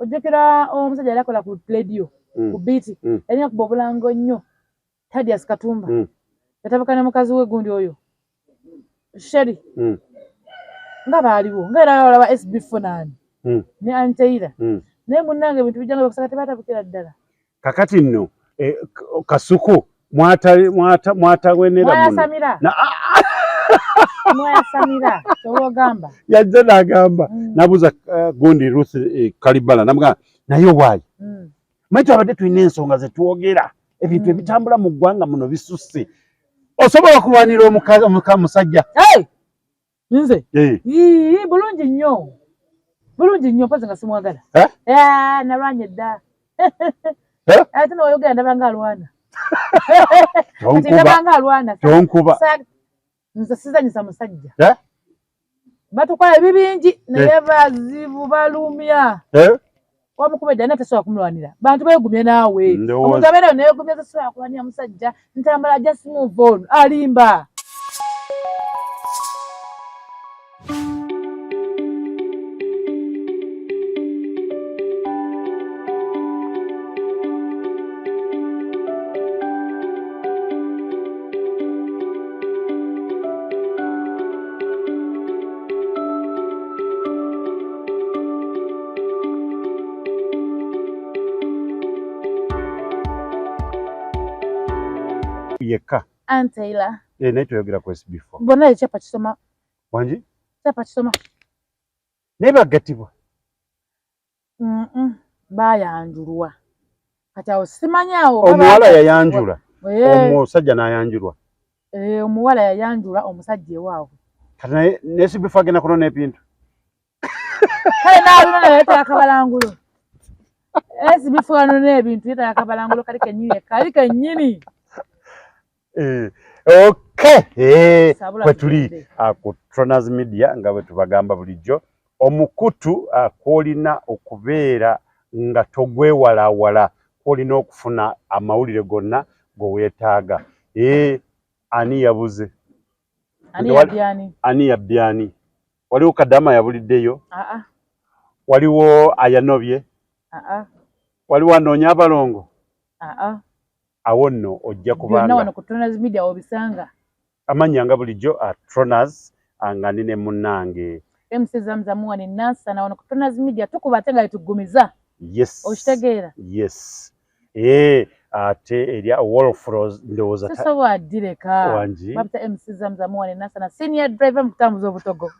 ojjukira omusajja yali akola ku radio ku beat yalina kuba obulango nnyo Thaddeus Katumba yatabukana mukazi we gundi oyo Sheri nga baaliwo nga era olaba SB Fonani ne Anteira naye munnange ebintu bijjanga bakusaka tebatabukira ddala kakati nno Kasuku mwatawenera muno Samira towogamba yajja n'agamba nabuuza gundi Ruth Kalibala namugamba naye waayi maitu abadde tulina ensonga ze twogera ebintu ebitambula mu ggwanga muno bisusse osobola kulwanira musajja nze bulungi nnyo mpozi nga simwagala nalwanye dda ate noyogera ndabanga alwana tonkuba nze sizanyisa musajja batukola ebibingi naye bazibu balumya wamukuba edda natesobola kumulwanira bantu beegumye naawe omuntu abeerayo neegumya tesobola kulwanira musajja ntambala just move on alimba yeka Anteira naye toyogera ku SB4 bonna ekyapa kisoma wangi kyapa kisoma naye bagatibwa bayanjulwa kati awo simanyawo omuwala yayanjula omusajja n'ayanjulwa omuwala yayanjula omusajja ewaabwe kati naye SB4 agenda kunona ebintu kale naaluna naye yeetala kabalangulo SB4 anona ebintu yeetala kabalangulo kali kennyini okay kwe tuli ku Tronaz Media nga bwe tubagamba bulijjo omukutu kwolina okubeera nga togwewalawala kwolina okufuna amawulire gonna gweweetaaga ani yabuze ani yabyani waliwo Kadama yabuliddeyo waliwo ayanobye waliwo anoonya abalongo awo nno ojja kubanga wano ku Tronaz Media obisanga amanya nga bulijjo Tronaz nga nine munnange MC Zamzam wani nasa na wano ku Tronaz Media tukuba ate nga tugumiza yes okitegeera yes ate erya Wolfros ndowooza sasa wadireka babita MC Zamzam wani nasa na senior driver mutambuza obutogo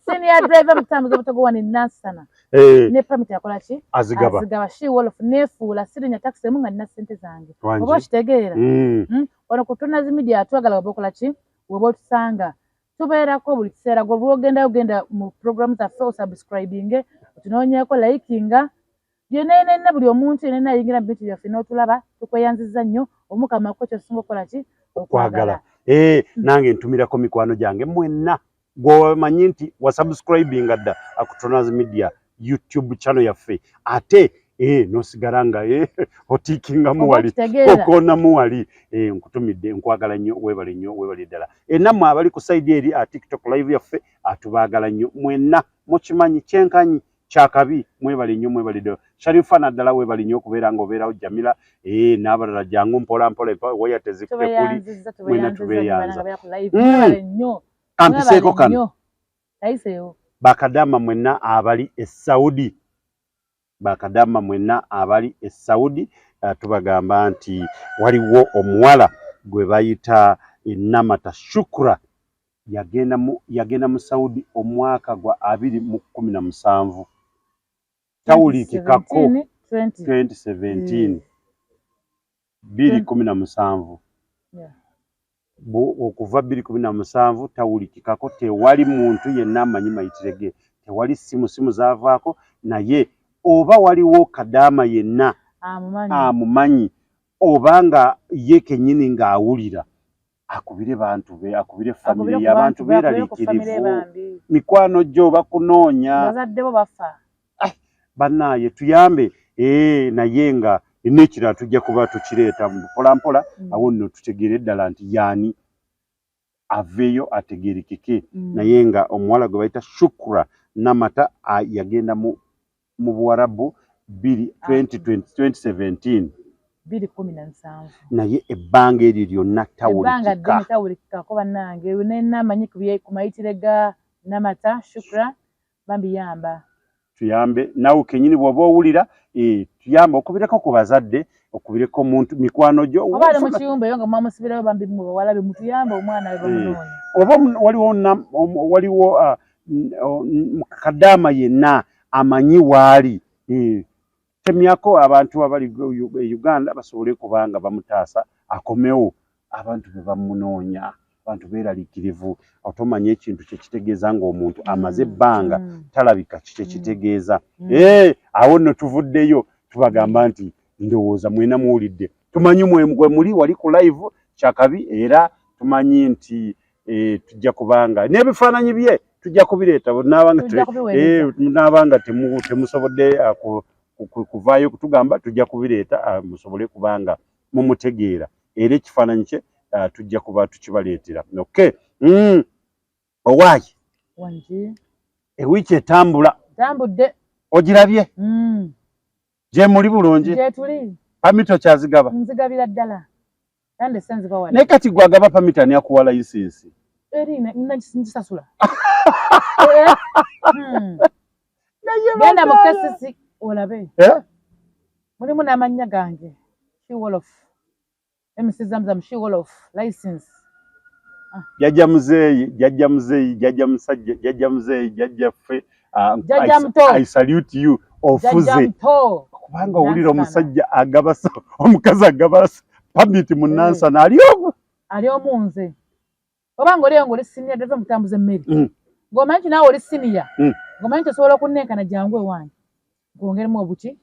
senior driver mutambuza obutogo wani nasa na ne permit yakola ki azigaba she Wolf nefuula sirinya taxi munga nina sente zange oba okitegeera wano ku Tronaz Media atwagala obokola ki weba otusanga tubeerako buli kiseera ogenda mu program zaffe osubscribing otunoonyeeko likinga yenenena buli omuntu yenena ayingira mu bintu byaffe n'otulaba tukweyanziza nnyo omukama ko kyosinga okukola ki okwagala nange ntumirako mikwano gyange mwenna gwomanyi nti wasubscribinga dda ku Tronaz Media YouTube channel yaffe ate nosigala nga otikinga muwali okona muwali nkutumidde nkwagala nnyo webale nnyo webale ddala nammwe abali ku side eri TikTok live yaffe atubaagala nnyo mwenna mukimanyi kyenkanyi kyakabi mwebale nnyo mwebale ddala Sharifa naddala webale nnyo okubeera nga obeerawo Jamila n'abalala jangu mpola mpola waya tezikutte kuli mwena tubeeyanza ampiseeko kano Bakadama mwenna abali Saudi Bakadama mwenna abali Saudi tubagamba nti waliwo omuwala gwe bayita Namata Shukra yagenda mu Saudi omwaka gwa 2017 tawulikikako 2017 2017 okuva 2017 tawulikikako tewali muntu yenna amanyi mayitirege tewali simu zaavaako naye oba waliwo Kadama yenna amumanyi obanga ye kennyini ng'awulira akubire bantu be akubire family y'abantu beeraliikirivu mikwano gyo bakunoonya bazadde bo bafa bannaye tuyambe naye nga n'ekirala tujja kuba tukireeta mpolampola awo nno tutegeere ddala nti yaani aveeyo ategeerekeke naye nga omuwala gwe bayita Shukra Namata yagenda mu mu Buwarabu 2017 naye ebbanga eryo lyonna tawulikika ko bannange nenamanyi ku mayitire ga Namata Shukra bambiyamba tuyambe nawe kenyini bw'oba owulira tuyambe okubireko ku bazadde okubireko omuntu mikwano gyo oba mu kiyumba eyo nga mwamusibirayo bambi mu bawalabe mutuyambe omwana we bamunoonya oba waliwo Kadaama yenna amanyi waali temyako abantu abali e Uganda basobole kubanga bamutaasa akomewo abantu be bamunoonya abantu beeraliikirivu otomanya ekintu kye kitegeeza ng'omuntu amaze ebbanga talabika kye kitegeeza awo nno tuvuddeyo tubagamba nti ndowooza mwena muwulidde tumanyi mwe muli wali ku live kyakabi era tumanyi nti tujja kubanga n'ebifaananyi bye tujja kubireeta naabanga temusobodde kuvaayo kutugamba tujja kubireeta musobole kubanga mumutegeera era ekifaananyi kye tujja kuba tukibaleetera okay owaayi ewiiki etambudde ogirabye gye muli bulungi pamito kyazigaba nzigabira ddala kandi senziba wala naye kati gwagaba pamito ani akuwa layisinsi ngisasula genda mu KCC olabe mulimu n'amannya gange She-Wolof MC Zamzam She-Wolof license jajja muzeeyi jajja muzeeyi jajja musajja jajja muzeeyi jajja ffe I salute you ofuze kubanga owulira omusajja agabasa omukazi agabasa pamiti munansana ali omunze obanga oliyo ng'oli siniya driver mutambuza emmere ng'omanyi nti naawe oli siniya ng'omanyi tosobola okunnenkana jangu ewange gwongeremu obuki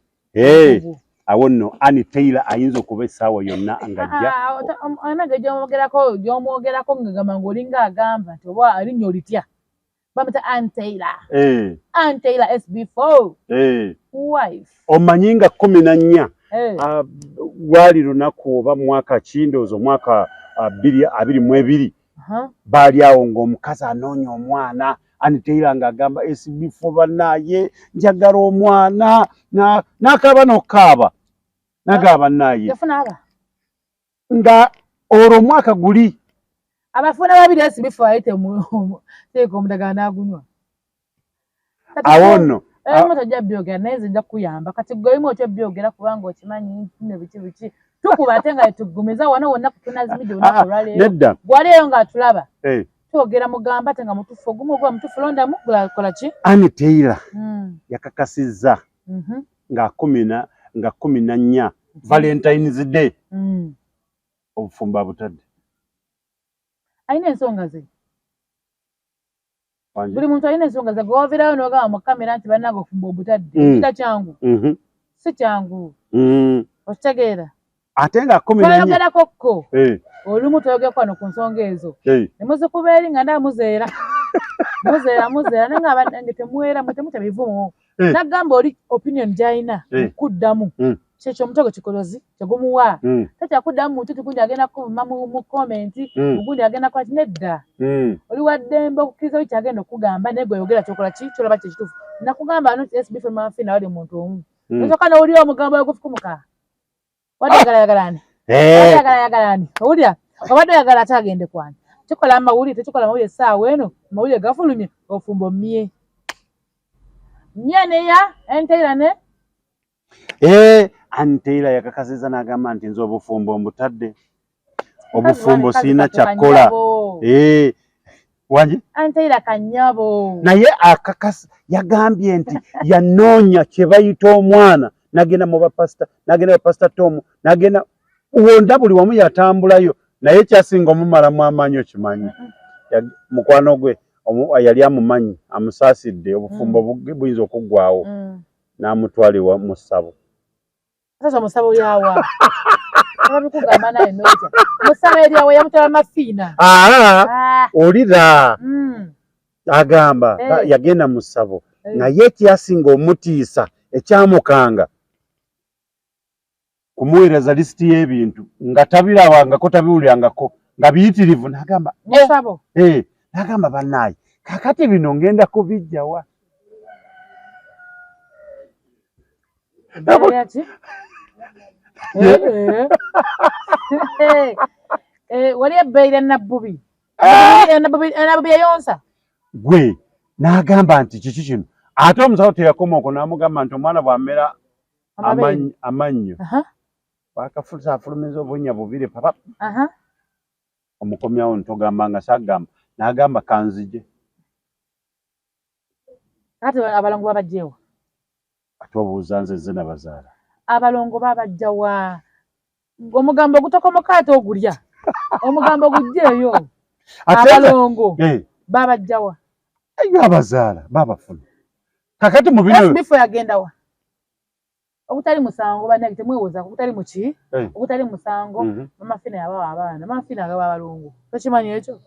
awo nno Annie Taylor ayinza okuba essaawa yonna ng'ajja anage gy'omwogerako ng'agamba ng'olinga agamba nti oba alinnya olitya bamuta Annie Taylor Annie Taylor SB4 wife omanyi nga 14 lwali lunaku oba mwaka kindoozo mwaka 2022 baali awo ng'omukazi anoonya omwana Annie Taylor ng'agamba SB4 bannaaye njagala omwana n'akaaba n'okaaba n'agamba bannaaye nga olwo omwaka guli abafuna babiri SB4 ayite teeka omudagala n'agunywa awo nno tojja byogera naye nze nja kukuyamba kati gweimu otyo byogera kubanga okimanyi ne biki tukuba ate nga tugumiza wano wonna kutunazimidi olunaku olwaleero gwaliyo ng'atulaba twogera mugamba ate nga mutufu ogumu ogwa mutufu londamu kola ki Annie Taylor yakakasizza nga 14 Valentine's Day obufumbo butadde ayina ensonga ze buli muntu alina ensonga ze gw'ovirayo n'ogamba mu kamera nti bannange ofumbo obutadde kita kyangu si kyangu okitegeera ate nga 14 twayogerako kko olumu toyogerako wano ku nsonga ezo ne muzikuba eri nga ndamuzeera muzeera naye nga abanange temuweera mutemutya bivumu nagamba oli opinion gy'alina kuddamu kyekyo omutego kikolozi kyegumuwa takyakuddamu muntu tigundi agenda kuvuma mu komenti ogundi agenda kwati nedda oli waddembe okukkiriza oli kyagenda okugamba naye gweyogera kyokola ki kyolaba kyekituufu nakugamba ano SB4 manfiina wali omuntu omu osoka n'owuli omugambo ogufukumuka wadde yagalayagalani owulira obadde oyagala ate agende kwani kikola amawulire tekikola amawulire essaawa eno amawulire gafulumye ofumbo mmye neya Annie ne Annie Taylor yakakasiza n'agamba nti nze obufumbo mbutadde obufumbo siina kyakkola wangi Annie Taylor kanyabo naye akakasa yagambye nti yanoonya kye bayita omwana nagenda mu bapasita nagenda bapasita Tom nagenda wonda buli wamu yatambulayo naye kyasinga omumalamu amaanyi okimanyi mukwano gwe yali amumanyi amusaasidde obufumbo buyinza okuggwawo n'amutwalibwa mu ssabo sasa musabo yawa abikugamba naye noja musabo eriawo yamutwala mafiina olira agamba yagenda mu ssabo naye ekyasinga omutiisa ekyamukanga kumuweereza lisiti y'ebintu nga tabirabangako tabiwulirangako nga biyitirivu n'agamba musabo n'agamba bannaaye kakati bino ngenda kubijjawa Yaki? Wali ebbeire Nabbubi. Nabbubi yayonsa. Gwe n'agamba nti kiki kino. Ate omusawo teyakoma okwo n'amugamba nti omwana bw'amera amannyo. Bakafusa afulumiza obunnya bubiri papa. Omukomyawo ntogamba nga sagamba n'agamba kanzije. Ate abalongo babajjeewa. Ate obuuza nze ze nabazaala. Abalongo babajjawa. Omugambo ogutokomoka ate ogulya. Omugambo gujjeeyo. Abalongo babajjawa. Eyo abazaala babafuna. Kakati mu bino bifo yagendawa. Ogutali musango banagi temwewoza ogutali muki ogutali musango mama fina yabawa abaana mama fina agaba abalongo tokimanyi ekyo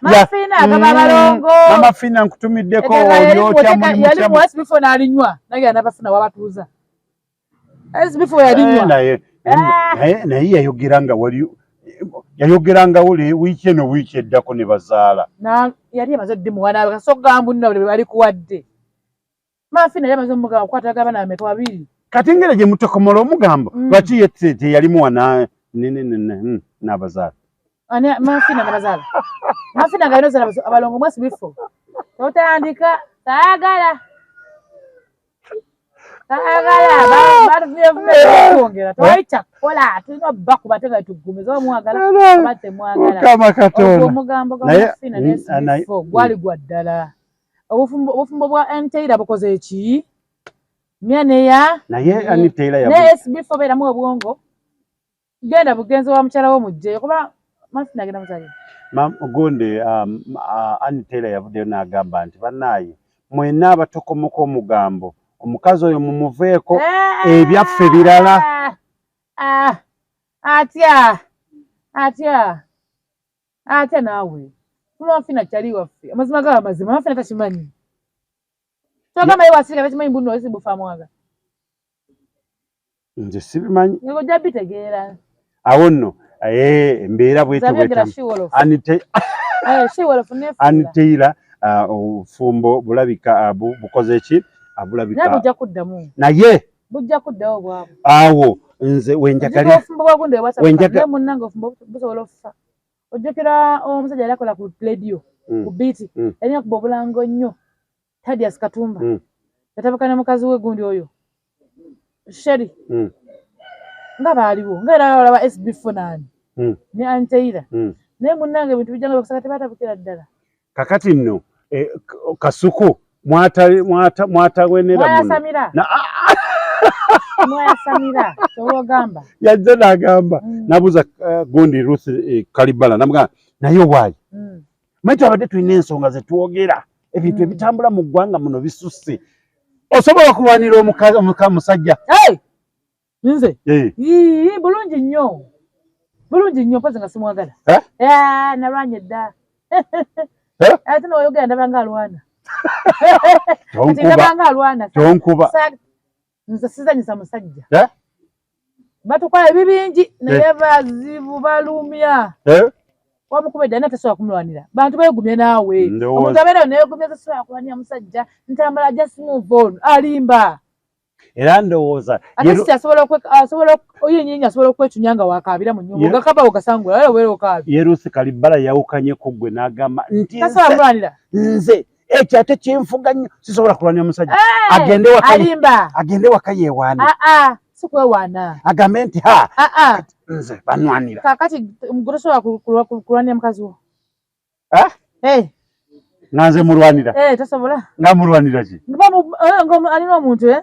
mama fina agaba abalongo mama fina nkutumiddeko olyotya mulimu yali mwasi bifo n'alinywa nagi anabafuna wabatuuza ezi bifo yalinywa naye yayogeranga wali yayogeranga wuli wiiki eno wiiki eddako ne bazaala yali amaze ddimu wana kasogambu nna buli bali kuwadde Mafina yamaze omugamba kwataga bana ameka babiri. Kati ngere gye mutokomola omugambo lwaki yette yalimu wana n'abazaala. Ani Mafina n'abazaala. Mafina nga yinoza abalongo mwasi bifo. Totandika taagala. Kwongera twaita kola tulina bakuba tenga tugumiza omwagala abate mwagala. Kama Katonda. Omugambo gwa Mafina n'esifo gwali gwaddala. Obufumbo bwa Anteira bukoze eki myaneya naye Anteira ya ne SB4 bera mu obwongo genda bugenzo wa mukyala wo mujje kuba Mafina agenda muzali Ogonde Anteira yavuddeyo n'agamba nti bannaye mwena abatokomoka omugambo omukazi oyo mumuveeko ebyaffe birala atya naawe Mafina chali waffe amazima ga amazima Mafina tashimanyi kama iwa asika tachimanyi mbuno wesi bufa mwaga nje sibimanyi ngo jabitegeera awo nno embeera bwetyo Anteira ofumbo bulabika bukoze eki abulabika bujja kuddamu naye bujja kuddawo bwabo awo nze wenjagalira ofumbo bwagunde wasa munnanga ofumbo busobola okufa ojjukira omusajja yakola ku radio ku beat yalina kuba obulango nnyo Thaddeus Katumba yatabukana mukazi we gundi oyo Sheri nga baaliwo nga era olaba SB4 nani ne Anteira naye munnange ebintu bijjanga okusaka tebatabukira ddala kakati nno kasuku mwatawenera muno Samira togamba yajja n'agamba nabuza gundi Ruth Kalibala namugamba naye waayi maitu abadde tulina ensonga ze twogera ebintu ebitambula mu ggwanga muno bisusse osobola kulwanira omusajja nze bulungi nnyo mpozi nga simwagala nalwanye dda ate n'oyogera ndaba nga alwana tonkuba nze sizanyisa musajja batukola ebibingi naye bazibu balumya wamukuba edda tasobola kumulwanira bantu beegumye naawe omuntu abeerayo neegumya tasobola kulwanira musajja ntambala ajja smooth on alimba era ndowooza oyenyenyi asobola okwecunya nga wakaabira mu nnyumba ogakaba ogasangula era obeera okaabye ye Ruth Kalibala yawukanye ku ggwe n'agamba nti tasobola kumulwanira nze ekyo ate kyenfuga nnyo sisobola kulwanira musajja agende waka yeewaane si kwewaana agambe nti nze banwanira kakati omugole osobola kulwanira mukazi wo nga nze mulwanira tasobola nga mulwanira ki alina omuntu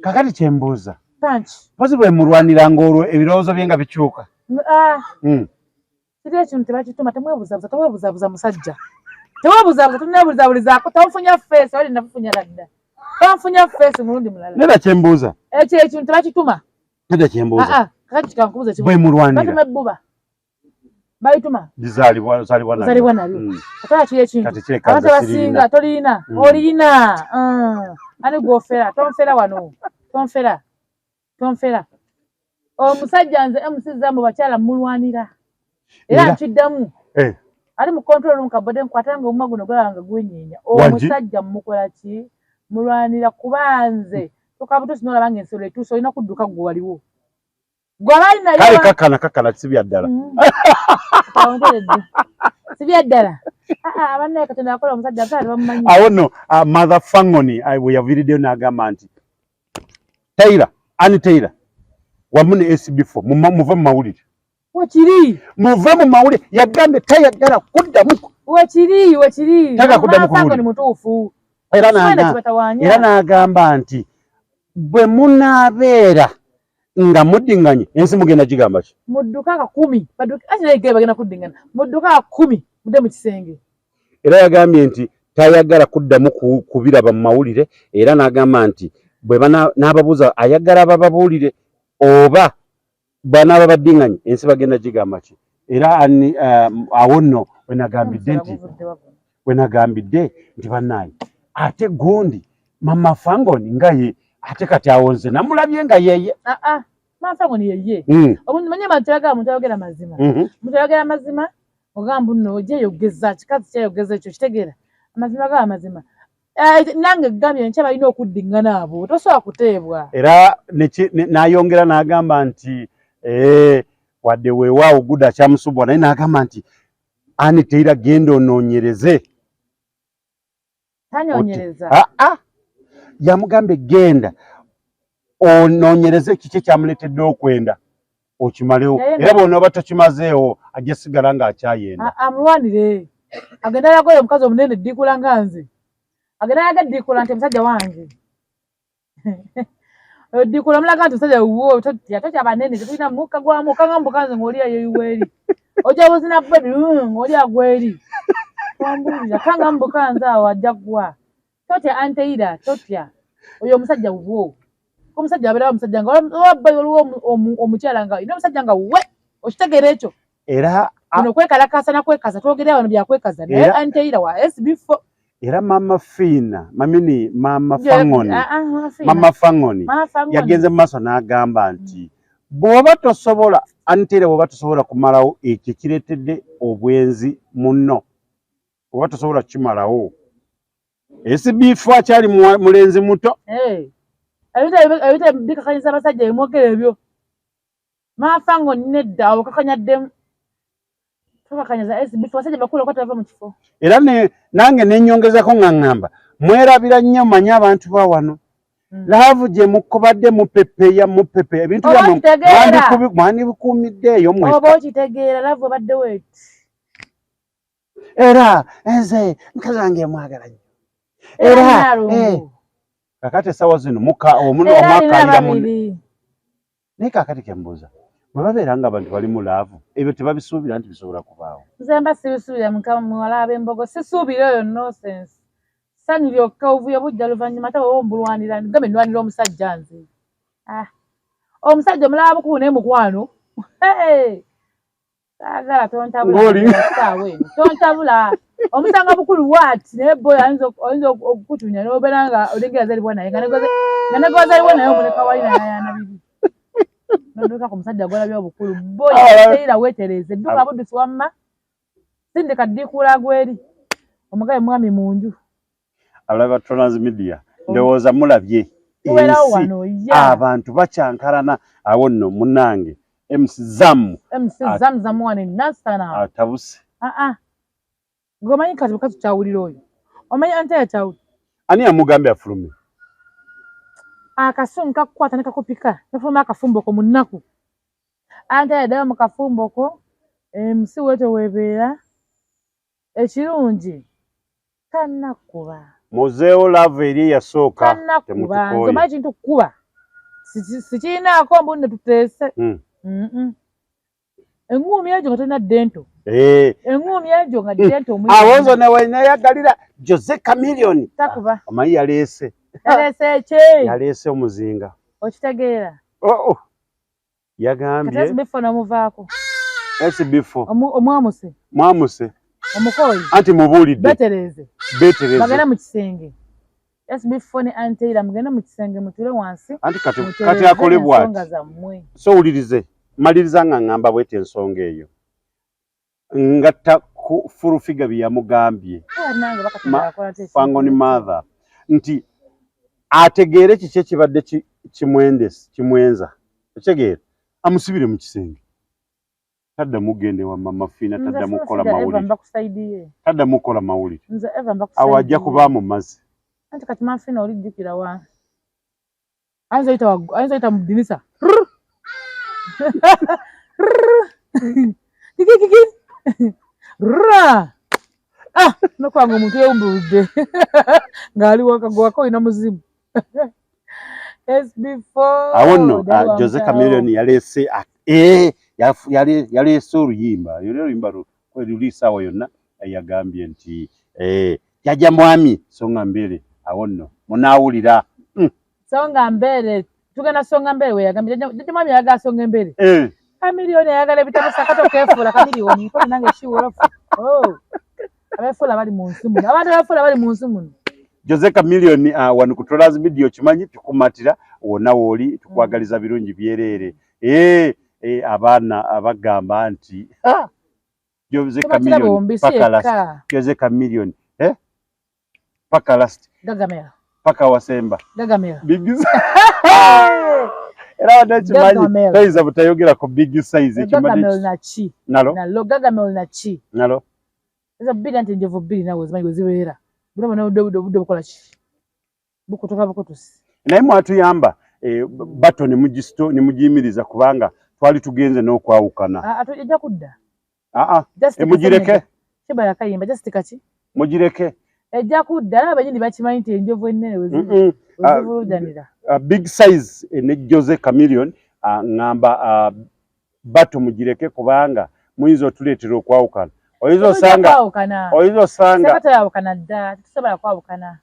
kakati kyembuuza panchi pozi bwe mulwanira ng'olwo ebirowoozo bye nga bikyuka kiri ekintu tebakituma teweebuzaabuza musajja teweebuzaabuza tuneebulizabulizaako tonfunya feesi wali nafufunya ladda tonfunya feesi mulundi mulala nedda kyembuuza ekyo ekintu tebakituma nedda kyembuuza kakati kankubuza bwe mulwanira batuma ebbuba bayituma zaalibwa nalyo atala kiri ekintu abantu abasinga tolina olina ani gwofera tonfera wano tonfera omusajja nze emusiza mu bakyala mulwanira era nkiddamu ali mu control room kabode nkwatanga omuma guno gwanga gwenyeenya omusajja mukola ki mulwanira kubanze Tukabuto sinola bange nsolo etuso ina kudduka gwe waliwo. Gwe abali nayo. Kale kakana sibya ddala. Sibya ddala. Abanne Katonda akola omusajja atali bamumanyi. Awo no Mother Fangoni we yaviridde n'agamba nti Taylor wamune SB4 muve mu mawulire. Wekiri. Muve mu mawulire yagambye tayagala kuddamu. Wekiri. Taka kuddamu ku Fangoni mutuufu. Era n'agamba nti bwe munaabeera nga muddinganye ensi mugenda gigamba ki? Mudduka 10. Ati naye bagenda kuddingana. Mudduka 10 mudde mu kisenge. Era yagambye nti tayagala kuddamu kubiraba mu mawulire era n'agamba nti bwe n'ababuuza ayagala bababuulire oba banaaba baddinganye ensi bagenda gigamba ki? Era awo nno we nagambidde nti bannaayi ate gundi Mama Fangoni nga ye ate kati awonze namulabye nga yeye. Mama Fangoni yeye. Omuntu manyama mutayogera mazima. Mutayogera mazima ogamba nno je yogeza kikazi kya yogeza ekyo kitegeera. Amazima ga amazima. Nange gambye nkyaba ina okuddingana abo tosobola kuteebwa. Era n'ayongera n'agamba nti wadde weewaawo gudda kyamusubwa naye n'agamba nti ani Taylor genda onoonyereze. Tanyonyereza. Yamugambe genda onoonyereze kiki kyamuleetedde okwenda okimalewo era bw'onooba tokimazeewo ajja sigala ng'akyayenda. Amulwanire agenda yagoye omukazi omunene ddiikula nga nze agenda yaga ddiikula nti musajja wange ddiikula mulaga nti musajja wuwo totya banene tetulina mukka gwamu okangamba nze ng'oli ayoyiweeri ojja buzina bbebi ng'oli agweri twambulira kangamba nze awo ajja gwa totya Taylor totya oyo omusajja wuwo omusajja abeera omusajja nga waliwo omukyala nga ina omusajja nga we okitegeera ekyo era ono kwekalakasa nakwekaza twogera wano byakwekaza naye Taylor wa SB4 era Mama Fangoni yagenze mu maaso n'agamba nti bw'oba tosobola Taylor bw'oba tosobola kumalawo ekyo kireetedde obwenzi munno bw'oba tosobola kimalawo SB4 akyali mulenzi muto. Ebita bikakanyisa abasajja bimwogera ebyo. Mama Fangoni nedda okakanyaddemu. Tokakanyaza SB4 abasajja bakulu okwatava mu kifo. Era nange nennyongezako ng'angamba mwerabira nnyo manye abantu ba wano. Laavu gye mukubadde mupepeya ebintu byammwe mwandibikuumiddeeyo mwekka. Oba okitegeera laavu obadde weeti. Era nze nkazi wange mwagala nnyo. Era kakati essaawa zino omwakalira munne. Naye kakati kyembuuza bwe babeera ng'abantu bali mu laavu ebyo tebabisuubira nti bisobola kubaawo. Nze mba sibisuubira muwala ab'embogo sisuubira oyo nonsense. Ssanyu lyokka ovuyo bujja luvannyuma ate wowe ombulwanira gambe ndwanira omusajja nze. Omusajja omulaba bukulu naye mukwano. Saagala tontabula omusanga bukulu waati naye boy oyinza okukutunya n'obeera nga olingira zalibwa naye nga negoza zalibwa naye omuleka wali nayayana bibi nonduka ku musajja gwalabya obukulu boy Taylor weetereze dduka buddusi wamma sindika ddiikula gweri omugabe mwami mu nju. Alaba Tonaz Media ndowooza mulabye abantu bakyankalana awo nno munnange MC Zam wane nasana atabuse. Gomanyi kati bukazi kyawulira oyo. Omanyi Taylor kyawuli. Ani amugambe afulume? Akasumu kakukwata ne kakupika. Nefuluma akafumboko mu nnaku. Taylor ddayo mu kafumboko. MC wete weebeera. Ekirungi. Tannakuba. Muzeewo laavu eri yasooka. Tannakuba. Nze omanyi kintu kuba. Sikirinaako mbunne tuteese. Engumi ejo nga tolina ddento. Engumi ejo nga ddento omuli. Awonzo ne weneyagalira Jose Chameleone. Takuba. Omanyi yaleese. Yaleese ki? Yaleese omuzinga. Okitegeera. Yagambye. SB4 namuvaako. SB4. Omwamuse. Mwamuse. Omukoyi. Anti mubuulidde. Betereze. Bagenda mu kisenge. SB4 ne Taylor mugenda mu kisenge mutule wansi. Anti kati akole bw'ati. So wulirize. Maliriza nga ngamba bwete ensonga eyo. Ngatta ku full figure byamugambye. Fangoni mother nti ategeere kiki kibadde kimwenza ekitegeera amusibire mu kisenge taddamu gende wa mama Fina taddamu kukola mawulire taddamu kukola mawulire awo ajja kuba mu mazzi anti kati mama Fina olijjukira wa ayinza mu ddinisa nokwanga omuntu yewumbuludde ng'ali wakagwako olina muzimu. Awo nno Jose Chameleone yaleese yaleese oluyimba luli saawa yonna yagambye nti jjajja mwami Songa Mbere awo nno munaawulira Songa Mbere tugenda Songa Mbere we yagambye jjajja mwami ayagala Songa Mbere Chameleone ayagala ebitabo sakato keefuula Chameleone nkola nange shiwolofu abeefuula bali mu nsi muno abantu abeefuula bali mu nsi muno. Jose Chameleone wano ku Tola's Video kimanyi tukumatira wonna wooli tukwagaliza birungi byereere abaana abagamba nti Jose Chameleone paka last gagamera paka wasemba gagamera big era wanakimanyi tayinza butayogera ku big size ekimanyi nalo gagamera na ki nalo ezo bbiri anti enjovu bbiri nawe zimanyi bwe zibeera bulaba budde bukola ki bukutuka bukutusi naye mwatuyamba bato ne mugiyimiriza kubanga twali tugenze n'okwawukana ejja kudda mugireke kiba yakayimba just kaki mugireke ejja kudda n'abenyini bakimanyi nti enjovu ennene wezivulujanira big size ne Jose Chameleone ngamba bato mugireke kubanga muyinza otuleetera okwawukana oyinza osanga tayawukana dda tusobola kwawukana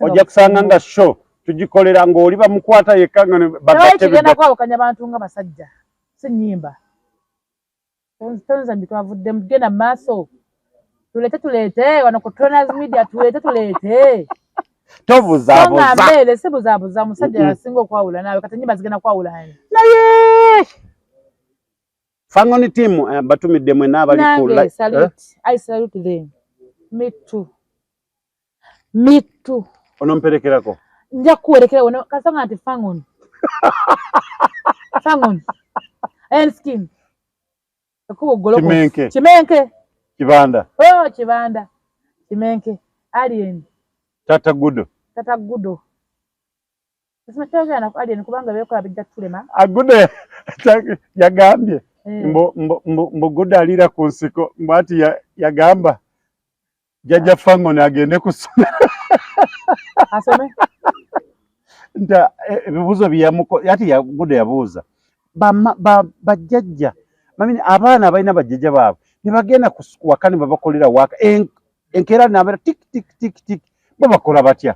ojja kusanga nga show tugikolera ng'oli bamukwata yekka nga kigenda kwawukanya abantu nga basajja si nnyimba tonza mbi twavuddemu genda mu maaso tuleete wano ku Tola's Media tuleete tobuzaabuza Mbere si buzaabuza musajja yasinga okwawula naawe kati ennyimba zigenda kwawulana naye Fangoni team batumidde mwe n'abali ku I salute them. Me too. Onomperekerako nja kuwerekera wano kasanga nti Fangoni and skin akubo goloko Kimenke Kibanda Kibanda Kimenke Alien Tata Gudo Sima kyagana Alien kubanga bekola bijja tulema Agude yagambye mbo Gudo alira ku nsiko mbati yagamba jjajja Fangoni agende kusoma asome nta ebibuzo byamuko ati ya Gudo yabuuza bajjajja mamini abaana abalina bajjajja baabwe ne bagenda wakani babakolera waka enkera nabera tik bo bakola batya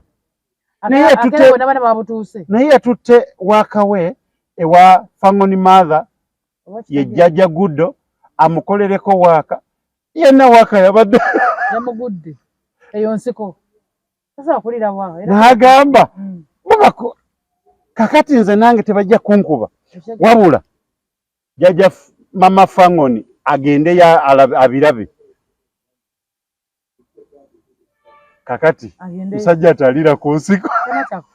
naye tutte wakawe ewa Fangoni mother ye jjajja Gudo amukolereko waka yenna waka yabadde yamugudde eyo nsiko sasa akulira wawe n'agamba babako kakati nze nange tebajja kunkuba wabula jjajja mama Fangoni agende ya abirabe kakati musajja atalira ku nsiko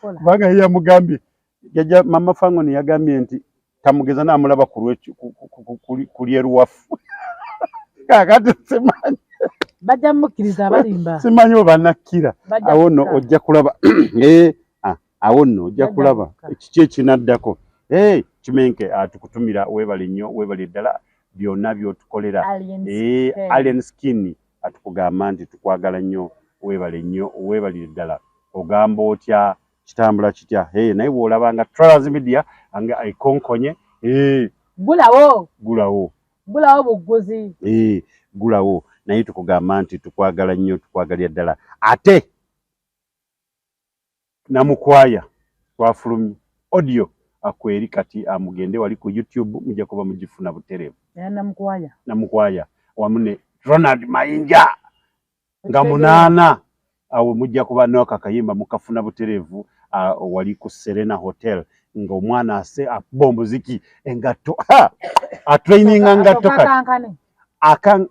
kubanga ye yamugambye jjajja mama Fangoni yagambye nti tamugeza n'amulaba ku lyeruwafu kakati simanyi bajja mukkiriza abalimba simanyi oba nakkira awo nno ojja kulaba awo nno ojja kulaba kiki ekinaddako Kimenke tukutumira weebale nnyo weebale ddala byonna by'otukolera Alien Skin atukugamba nti tukwagala nnyo weebale nnyo weebale ddala ogamba otya kitambula kitya naye bw'olabanga Tola's Media nga ikonkonye gulawo bugguzi gulawo naye tukugamba nti tukwagala nnyo tukwagalya ddala ate namukwaya twafulumye audio akweri kati amugende wali ku YouTube mujja kuba mugifuna buterevu namukwaya wamu ne Ronald Mayinja nga 8 awo mujja kuba n'akakayimba mukafuna buterevu wali ku Serena Hotel ng'omwana ase bombuziki engatto atraininga ngatto kati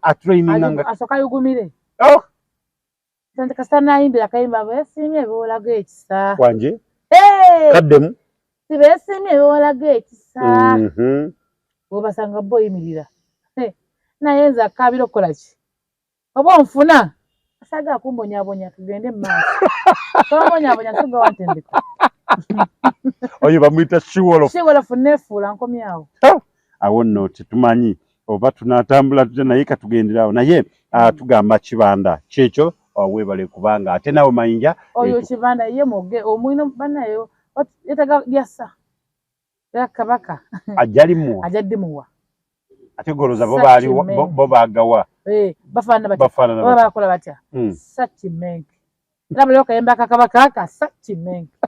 atraininga ngatto asoka yugumire Tante kasana ayimbira kayimba besimye bolaga ekisa. Wanje? Kaddemu? Besimye bolaga ekisa. Obasanga bo yimirira. Naye nze akabira okukola ki? Oba onfuna asaga kumbonyabonya tugende mu maaso. Tombonyabonya tuga wantendeka. Oyo bamuyita Shiwolofu. Shiwolofu nefuula nkomye awo. Awo nno tetumanyi oba tunatambula tutya naye katugenderawo naye tugamba kibanda kyekyo weebale kubanga ate nawe mayinja oyo kibanda ye moge omwino banayo yetaga byasa ya kabaka ajalimuwa ate goloza bo bagawa bafana bakola batya sachimenke labalo kayemba kabaka sachimenke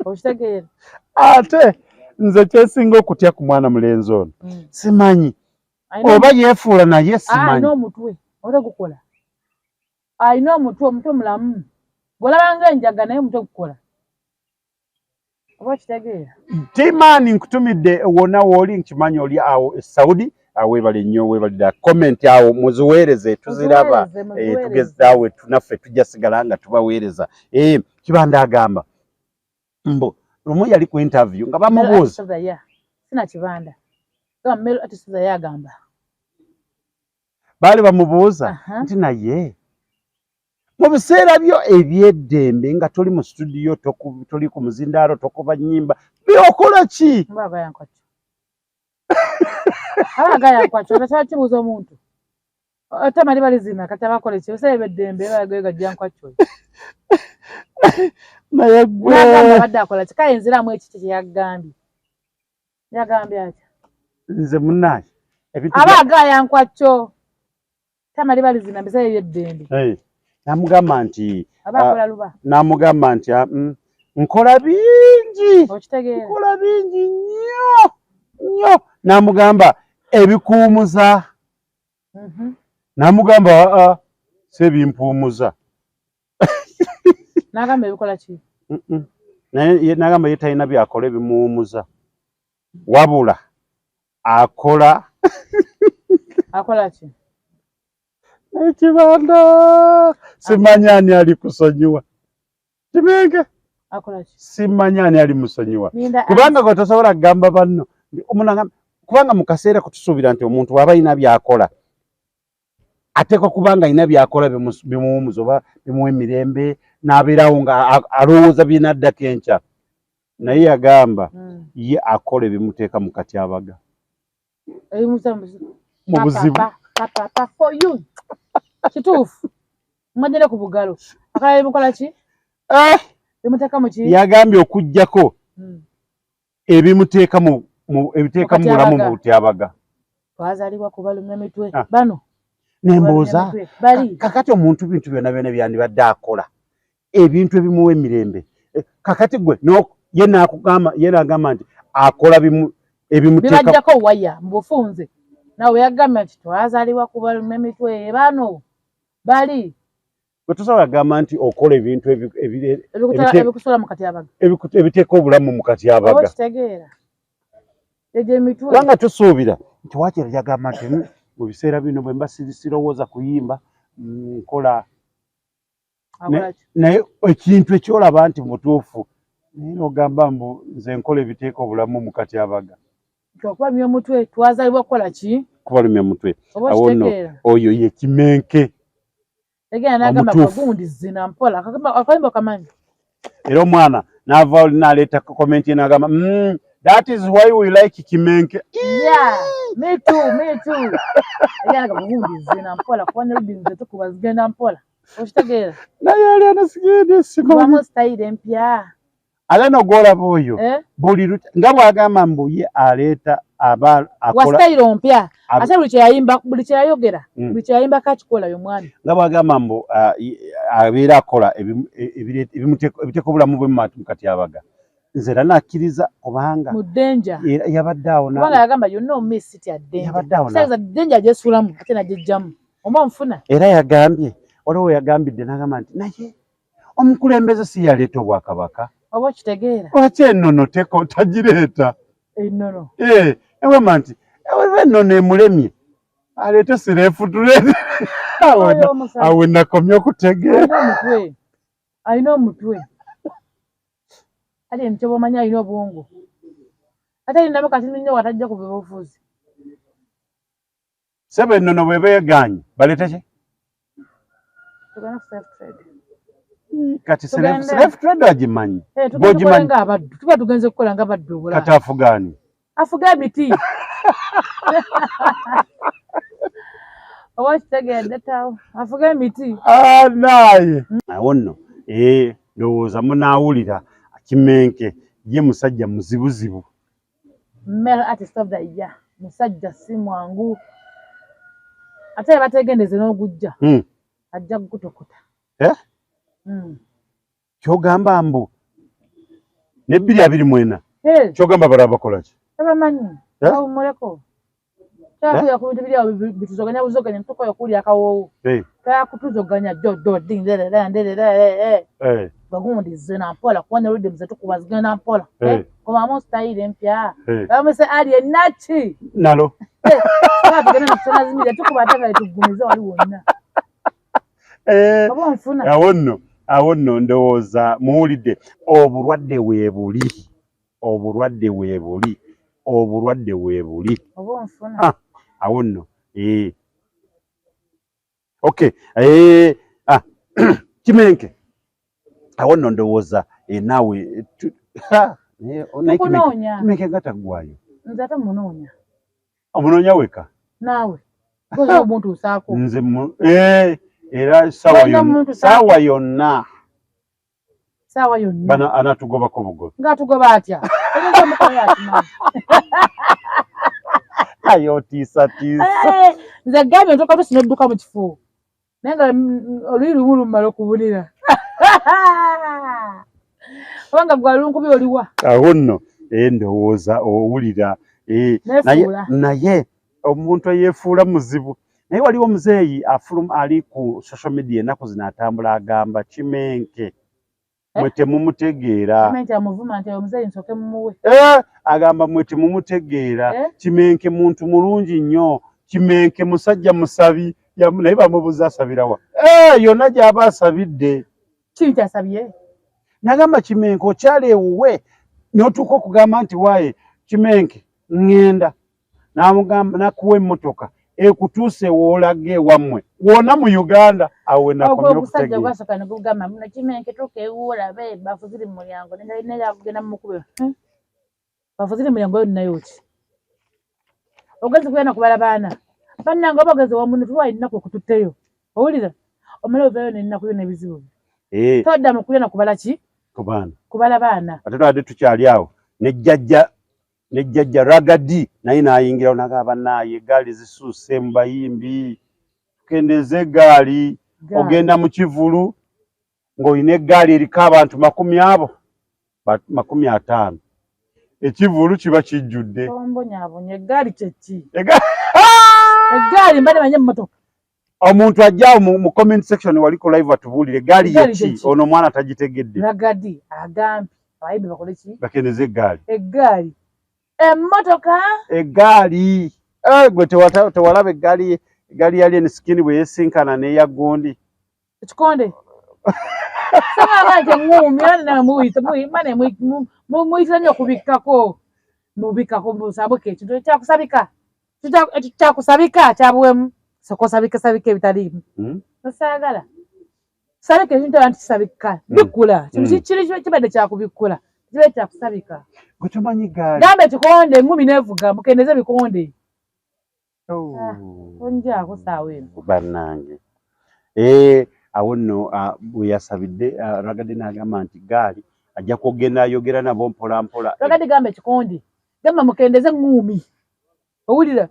oshitegeera ate nze kyesinga okutya ku mwana mulenzi ono simanyi oba yeefuula naye simanyi ayina omutwe oba gukola ayina omutwe mulamu golabanga enjaga naye omutwe gukola oba kitegeera Timaani nkutumidde wonna wooli nkimanyi oli awo e Saudi weebale nnyo weebalira comment awo muziweereze tuziraba tugezaawe tunaffe tujja sigala nga tubaweereza kibanda agamba mbo lumu yali ku interview nga bamubuuza sina kibanda gamelo ati siza yagamba baali bamubuuza nti naye mu biseera byo ebyeddembe nga toli mu studio toli ku muzindaalo tokuba nnyimba byokola ki abagaya nkwacho takibuuza omuntu tamali balizina kati abakola ki biseera ebyeddembe bagajja nkwacho naye gwe nagamba badde akola ki kayinziramu ekiki kyeyagambye yagambye atya nze munnaye abagaya nkwacho tamali balizina biseera ebyeddembe namugamba nti abakola luba namugamba nti nkola bingi nnyo namugamba ebikuumuza namugamba sebimpuumuza nagamba ebikola ki naye nagamba ye talina byakola ebimuwumuza wabula akola ki ekibanda simanyi ani ali kusonyiwa Kimenge simanyi ani ali musonyiwa kubanga gwe tosobola kugamba banno kubanga mu kaseera kutusuubira nti omuntu waba alina byakola ateekwa kubanga alina byakola bimuwumuza oba bimuwa emirembe n'abeerawo nga alowooza byinaddako enkya naye yagamba ye akola ebimuteeka mu katyabaga mu buzibu kituufu mwajjane ku bugalo akala bimukola ki bimuteeka mu ki yagambye okuggyako ebimuteeka mu bulamu mu butyabaga twazaalibwa ku balumya mitwe bano nembuuza kakati omuntu bintu byonna byonna byandibadde akola ebintu ebimuwa emirembe kakati gwe ye nagamba nti akola ebimuteeka bibajjako waya mu bufunze nawe yagambye nti twazaalibwa ku balumya mitwe bano bali gwe tosobola kugamba nti okola ebintu ebikusola mu katyabaga ebiteeka obulamu mu katyabaga kitegeera egyo emitwe kubanga tusuubira nti wakira yagamba nti mu biseera bino bwe mba sirowooza kuyimba nkola naye ekintu ekyolaba nti mutuufu naye n'ogamba mbu nze nkola ebiteeka obulamu mu katyabaga okubalumya omutwe twazaalibwa kukola ki kubalumya mutwe awo nno oyo ye Kimenke egenda n'agamba gundi zina mpola akayimba kamanyi era omwana n'avaawo n'aleeta komenti n'agamba that is why we like Kimenke. Yeah, me too. Egenda gundi zina mpola kubanya ludinze tukuba zigenda mpola oshitegeera naye ali anasigende sibamu style empya alana ogolaba oyo buli nga bwagamba mbu ye aleeta akola style mpya ate buli kyayimba buli kyayogera buli kyayimba kakikola yo mwana nga bwagamba mbu abeera akola ebiteeka obulamu bwe mu katyabaga nze era nakkiriza kubanga mu ddenja yabadde awo kubanga yagamba yonna omumisi ti addenja ddenja gyesuulamu ate nagyejjamu oba onfuna era yagambye waliwo yagambidde n'agamba nti naye omukulembeze si yaleeta obwakabaka oba okitegeera lwaki ennono tagireeta ennono ewema nti ennono emulemye aleete sireefu tuleete awe nakomye okutegeera alina omutwe ate nti bw'omanyi alina obwongo ate alinamu kati nnyo watajja ku byobufuzi sebe ennono bwe beeganye balete ki tugana ku self trade kati self trade agimanyi bw'ogimanyi tuba tugenze kukola nga badde obula kati afugaani afuga emiti oba kitegeedde tawo afuga emiti naye awo nno ndowooza munaawulira Kimenke ye musajja muzibuzibu male artist of the year musajja si mwangu ate bategendeze n'ogujja ajja kukutokota kyogamba mbu ne 224 kyogamba balaba bakola ki tabamanyi bawumuleko kyakuya ku bintu biri bituzoganya buzoganya tukoye kulya akawoowo kayakutuzoganya jodo dinderererererere bagundi zina mpola kuone rudi mzetu kubazigana mpola kwa mo style mpya kama se ali enachi nalo sasa tugenda na kusana zimira tukubataka tugumiza wali wonna baba mfuna awo nno ndowooza muwulidde obulwadde weebuli baba mfuna awo nno okay Kimenke awo nno ndowooza naawe Kimenke nga taggwayo nze ate munoonya omunoonya weka naawe gozo omuntu usaako nze era saawa yonna bana anatugobako bugobi ng'atugoba atya ayo tiisa nze gambye ntoka tusina edduka mu kifo naye nga oluyi lumu lumala okubulira obanga gwali lunkubi oliwa awo nno ndowooza owulira naye omuntu eyeefuula muzibu naye waliwo omuzeeyi ali ku social media ennaku zino atambula agamba Kimenke mwe temumutegeera agamba mwe temumutegeera Kimenke muntu mulungi nnyo Kimenke musajja musabi naye bamubuuza asabirawa yonna gy'aba asabidde kintu asabye nagamba Kimenke okyali ewuwe n'otuuka okugamba nti waaye Kimenke ŋŋenda n'amugamba nakuwa emmotoka ekutuuse woolage ewammwe wonna mu Uganda awe nakomye okusajja gwasooka ne gugamba muno Kimenke tuuka ewuwo be bafu ziri mu mulyango nalina kugenda mu mukube bafu ziri mu mulyango yonnayo ki ogezi kugenda kubala baana bannange obagezi wamunne tuwa ennaku okututteyo owulira omala ovayo n'ennaku yo n'ebizibu todda mu kulya na kubala ki kubala baana ate twadde tukyali awo nejjajja Ragadi naye n'ayingira onaga bannaaye eggaali zisuuse mu bayimbi tukendeze eggaali ogenda mu kivulu ng'olina eggaali eriko abantu 50 ekivulu kiba kijjudde ombonyaabonye eggaali kyeki eggaali mbadde manye mmotoka omuntu ajjaawo mu comment section waliko live atubuulire eggaali yeki ono omwana tagitegedde Ragadi agambye abayibi bakole ki bakendeze eggaali emmotoka eggaali gwe tewalaba eggaali yali enisikini bwe yeesinkana n'eya gundi ekikonde sanga nti eŋŋuumi era nawe muyita nnyo okubikkako mubikkako musabuke ekintu kyakusabika kyakusabika kyabuwemu sokosabikasabika ebitaliimu osaagala sabika ebintu abantu kisabika bikkula kintu kiri kibadde kyakubikkula kibe kyakusabika gwe tomanyi gaali gamba ekikonde eŋŋumi neevuga mukendeze ebikonde onjaako saawa eno bannange awo nno bwe yasabidde Ragadi n'agamba nti gaali ajja kugenda ayogera nabo mpola mpola Ragadi gamba ekikonde gamba mukendeze eŋŋumi owulira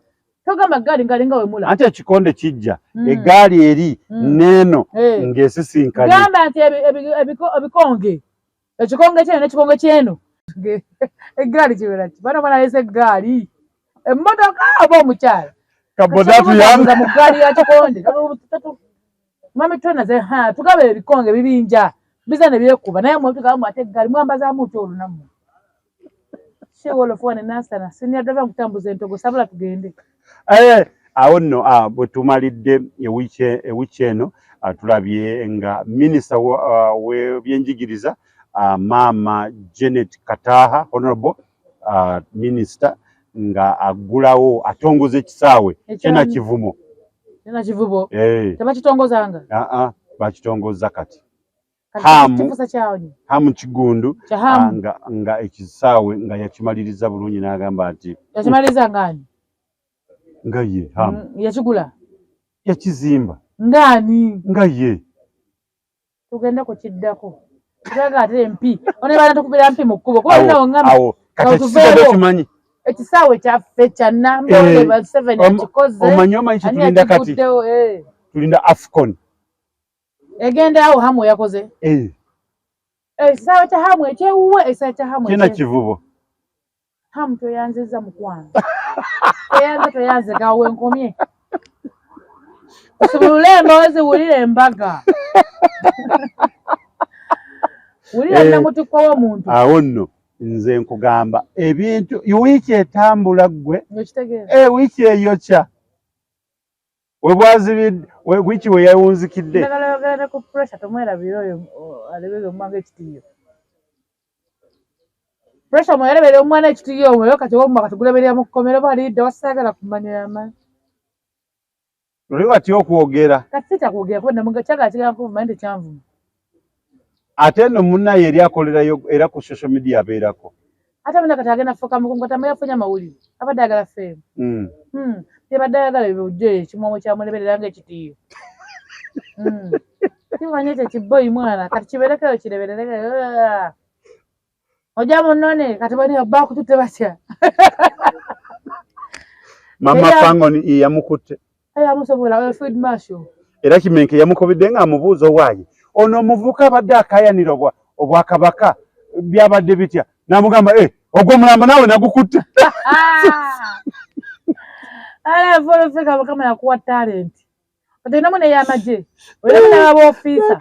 togamba gaali ngalinga wemula ate ekikonde kijja eggaali eri neeno ng'esisinkanye gamba nti ebikonge ekikonge kyeno n'ekikonge kyeno eggaali kiwera ki bano banayesa eggaali emmotoka oba omukyala kabodaatu yanga mu ggaali ya kikonde mami tonaze tugabe ebikonge bibinja biza ne byekuba naye mwetugamu ate eggaali mwambazaamu ki olunamu shewolofuwane nasana senior driver nkutambuza entogo sabula tugende awo nno bwe tumalidde ewiki eno tulabye nga minisita w'ebyenjigiriza maama Janet Kataha honorable minisita nga aggulawo atongoza ekisaawe kyena kivumo tebakitongozanga bakitongoza kati hamu kigundu nga ekisaawe nga yakimaliriza bulungi n'agamba nti yakimaliriza ngani nga ye hamu yakigula yakizimba ngani nga ye tugenda kukiddako tulaga ate empi onebana tukubira mpi mu kkubo kuba nawo ngamba kimanyi ekisaawe kyaffe kya namba 7 yakikoze omanyi kitulinda kati tulinda AFCON egenda awo hamu yakoze ekisaawe kya hamu ekyewuwe ekisaawe kya hamu kyena kivubo hamu toyanziza mukwano toyanze gawe nkomye osubulule mbawezi wulire embaga wulire namutikwa w'omuntu awo nno nze nkugamba ebintu wiiki etambula ggwe wiiki eyokya webwazibidde wiiki we yawunzikidde ndagala ku pressure tomwerabira oyo alebere omwana ekitiyo pressure mwerabere omwana ekitiyo oyo kati womba katuguleberera mu kkomero balidde wasaagala kumanya amani oli wati okwogera kati sitakwogera kuba namunga kyagala kigala nkuvuma nti kyanvuma ate nno munnaye yeri akolerayo era ku social media abeerako ate muna kati agenda fuka mukungu tamu yafunye amawulire abadde agala feemu tebadde ayagala ebujjo ekimwomo kyamuleberera ng'ekitiyo kimanye ekyo kibboyi mwana kati kiberekeyo kireberere ojja munone kati bani bakututte batya mama Fangoni yamukutte yamusobola field marshal era Kimenke yamukobedde nga amubuuza owaaye ono omuvuka abadde akayanira obwakabaka byabadde bitya n'amugamba ogwo mulamba naawe nagukutte volofeka mukama yakuwa talent otolina mune ey'amagye olina mune ab'ofiisa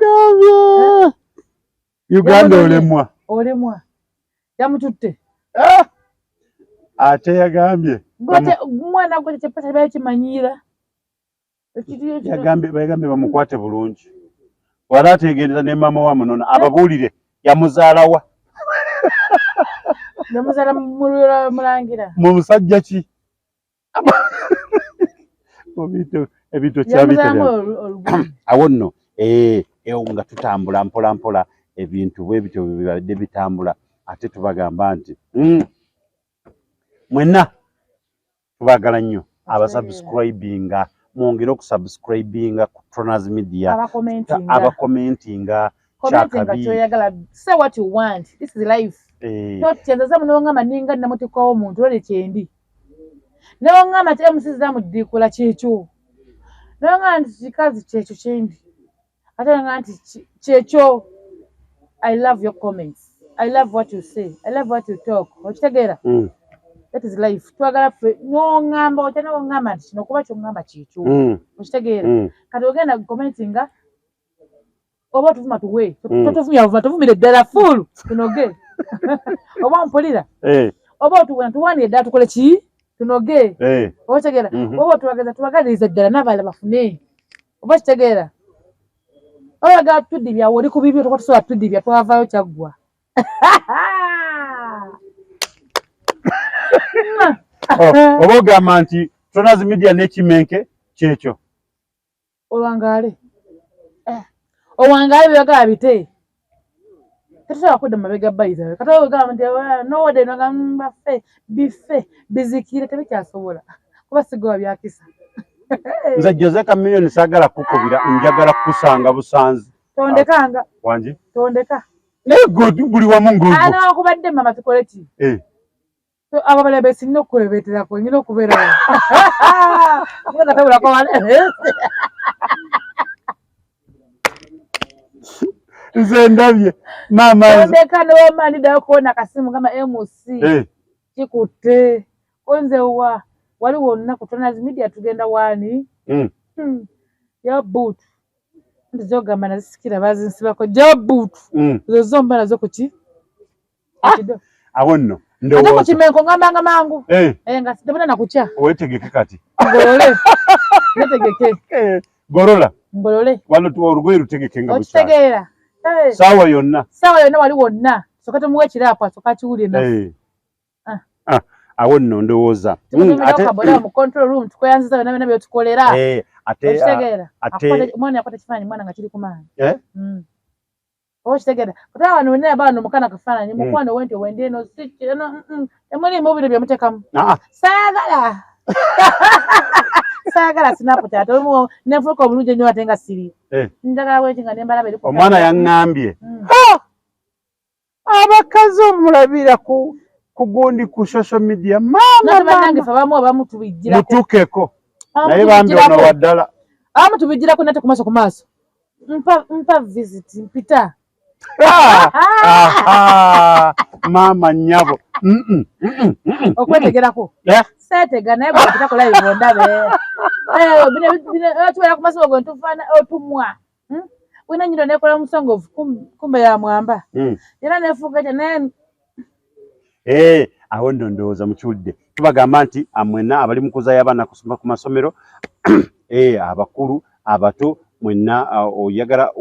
Uganda olemwa yamututte ate yagambye mwana gwe kyepata bakimanyiira bagambye bamukwate bulungi wala ategeereza ne maama wa Munona ababuulire yamuzaalawa yamuzaala mulangira mu musajja ki ebintu kyabitera awo nno nga tutambula mpola mpola ebintu bwe bityo bibadde bitambula ate tubagamba nti mwenna tubagala nnyo abasubscribinga mwongere okusubscribinga ku Tronaz Media abakomentinga say what you want. This is life. Tocyenza zamu nongama ninga namutikwa omuntu ole kyendi nongama te MC zamu dikula kyekyo nongama nti kikazi kyekyo kyendi ate nongama nti kyekyo. I love your comments. I love what you say. I love what you talk. Okitegeera? That is life. Twagala ffe nongamba otya nongamba nti kino kuba kyongamba kyekyo. Okitegeera? Kati ogenda commentinga oba tuvuma tuwe tuvumire ddala full tunoge oba mpulira oba tuwanire ddala tukole ki tunoge oba kitegeera oba tubagaliriza ddala n'abalala bafune oba kitegeera oyagala tudibya oli ku bibyo toka tusobola tudibya twavaayo kyaggwa oba ogamba nti Tronaz Media n'Ekimenke kyekyo olwangaale owangaale byagala bite tetusobola kudda mabega bayizawe kati ogamba nti nowode nogamba ffe bife bizikire tebikyasobola kuba sigoba byakisa nze Jose Chameleone saagala kukubira njagala kukusanga busanzi tondekanga wangi tondeka buli wamu ng'ogwo anakubadde mama tukole ki ababala besinina okulebeterako nyina okubeerawo tabulako nze ndabye maama tondeka newamaani ddayo kuwona akasimu gama MC kikutte konze waliwo olunaku Tronaz Media tugenda waani yabuutu nti zogamba nazisikira bazinsibako jabuutu zo mba nazo kuki awo nno ate ku Kimenke ngambanga mangu nga sidabona nakukya wetegeke kati ngolole netegeke gorola ngolole wano tu orugoye rutegeke nga bucha okitegeera sawa yonna wali wonna soka tumuwe kirapo soka kiwulire na awo nno ndowooza ate kaboda mu control room tukweyanziza bana bana byotukolera ate mwana yakwata kifaananyi mwana nga kiri ku maanyi okitegeera kutaba wano ne abana omukana kafaananyi mukwano wenti wende no emuli mu bino byamutekamu saagala sinaputa ate nenfuuka obulungi ennyo ate nga siri njagala bweki nga nembala beri omwana yaŋŋambye abakazi omulabira ku gundi ku social media banange fe abamu tubijjirako mutuukeko naye bambi ono waddala abamu tubijjirako nate ku maaso mpa visit mpita maama nnyabo okwetegerako seetega naye bwepitako live ondabe tubeera ku masomo gwe ntufaana otumwa wina nyino nekola musongovu kumbe ya mwamba era nefuuka ekyo naye awo nno ndowooza mukiwulidde tubagamba nti mwenna abali mu kuzaayo abaana kusoma ku masomero abakulu abato mwenna oyagala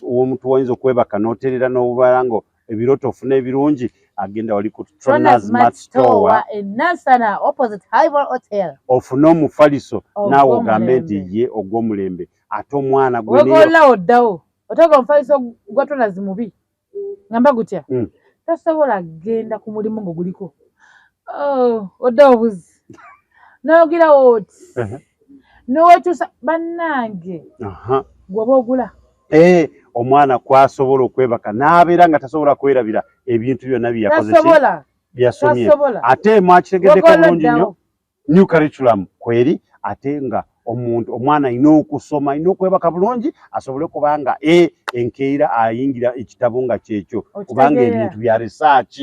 owomuntu wayinza okwebaka n'oterera n'obubala ngo ebirooto ofuna ebirungi agenda wali ku Trona's Mart Store Nansana opposite Highway Hotel ofune omufaliso naawe ogambe nti ye ogw'omulembe ate omwana gwegollawo ddawo otoga omufaliso gwa Trona's mubi ngamba gutya tasobola genda ku mulimu ng'oguliko odda obuzi n'ogirawo oti n'owekyusa bannange gw'oba ogula omwana kwasobola okwebaka n'abeera nga tasobola kwerabira ebintu byonna byasomye ate mwakitegeddeko bulungi nnyo new curriculum kweri ate nga omwana alina okusoma alina okwebaka bulungi asobole kubanga enkeera ayingira ekitabo nga kyekyo kubanga ebintu bya research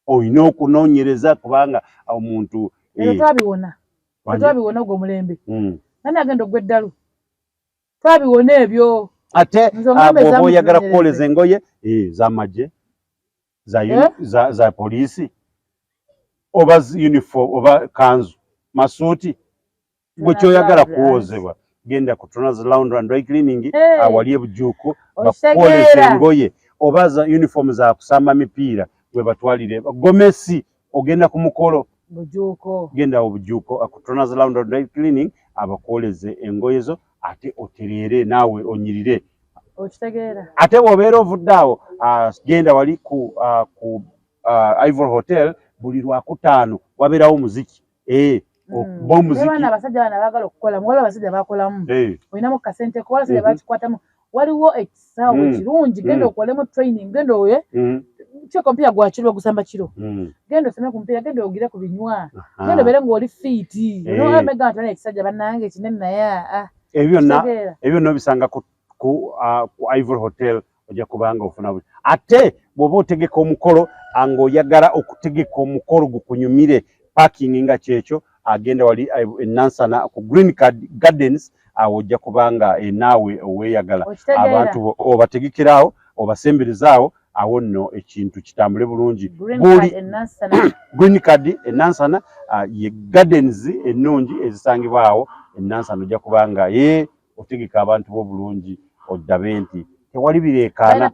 olina okunoonyereza kubanga omuntu twabiwona ogwo omulembe nani agenda ogw'eddalu twabiwona ebyo ate bw'oba oyagala kukoleza engoye z'amagye za poliisi oba uniform oba kanzu masuuti gwe kyoyagala kuwozebwa genda ku Trona's Laundry and Dry Cleaning awali ebujuuko bakukoleza engoye oba za uniform za kusamba mipiira gwe batwalire gomesi ogenda ku mukolo genda obujuuko ku Trona's Laundry and Dry Cleaning abakukoleze engoye zo ate oterere naawe onyirire ate bw'obeera ovudde awo genda wali ku Ivory Hotel buli Lwakutaano wabeerawo muziki abasajja bana baagala okukola muwala abasajja bakolamu olinamu kasente ko abasajja bakikwatamu waliwo ekisaawe ekirungi genda okolemu training genda oye kyeka omupiira gwakiro ogusamba kiro genda osome ku mupiira genda ogire ku binywa genda obeere ng'oli fiiti omega ntona ekisajja bannange kinene naye ebyo byonna obisanga ku Ivory Hotel ojja kubanga ofuna buli ate bw'oba otegeka omukolo ng'oyagala okutegeka omukolo gukunyumire parking nga kyekyo agenda wali Nansana ku Green Gardens awo ojja kubanga naawe oweeyagala abantu obategekerawo obasemberezaawo awo nno ekintu kitambule bulungi Green Card Nansana ye gardens ennungi ezisangibwa awo Nansana ojja kubanga otegeka abantu bo bulungi oddabe nti tewali bireekaana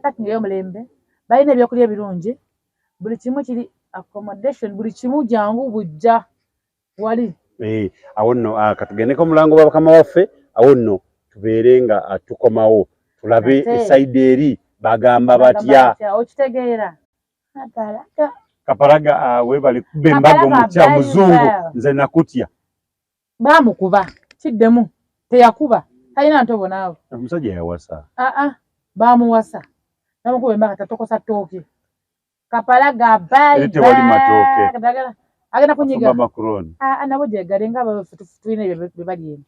balina ebyokulya ebirungi buli kimu kiri accommodation buli kimu jangu bujja wali awo nno katugendeko mulango wa bakama waffe awo nno tubeere nga tukomawo tulabe esaidi eri bagamba batya okitegeera Kapalaga weebale kuba embaga omukya muzungu nze nakutya baamukuba kiddemu teyakuba talina ntobo naawe omusajja yawasa baamuwasa namukuba embaga tatokosa ttooke Kapalaga tewali matooke agenda kunyiga macaroni nabo gyegale nga tulina bye bali eno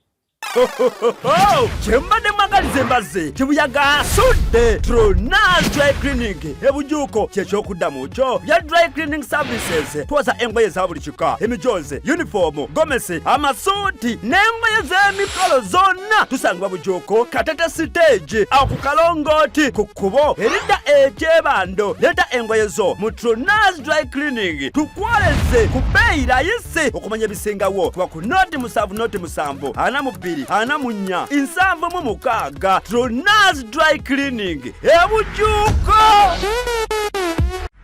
Chembade magalize mbaze chibuyaga asudde Tronaz Dry Cleaning ebujuko kyekyokudamu kyo bya dry cleaning services twoza engoye za buli kika emijoze uniform gomesi amasuuti n'engoye z'emikolo zonna tusangibwa bujuko Katete stage awo ku Kalongoti ku kkubo erida ekyebando leta engoye zo mu Tronaz Dry Cleaning tukwoleze ku bbeeyi rayisi okumanya ebisingawo kuba ku noti 7 ana mu 2 ana mu 4 7 mu 6 Tronaz Dry Cleaning ebujuko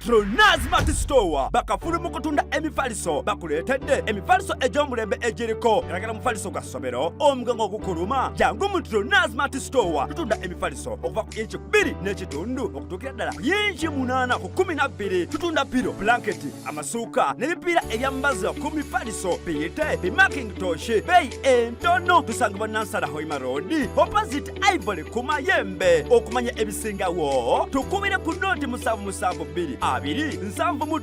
Tronaz Mart Store bakafulu mu kutunda emifaliso bakuletedde emifaliso egy'omulembe egiriko eragala mufaliso gwa ssomero omugongo ogukuluma jangu mu Tronaz Mart Store tutunda emifaliso okuva ku inchi 2 n'ekitundu okutuukira ddala ku inchi 8 ku 12 tutunda piro blanketi amasuuka n'ebipiira ebyambaza ku mifaliso biyite bimakintosh beeyi entono tusangibwa Nansana Hoima Road opposite Ivory ku Mayembe okumanya ebisingawo tukubire ku noti 772 275 Nsanvu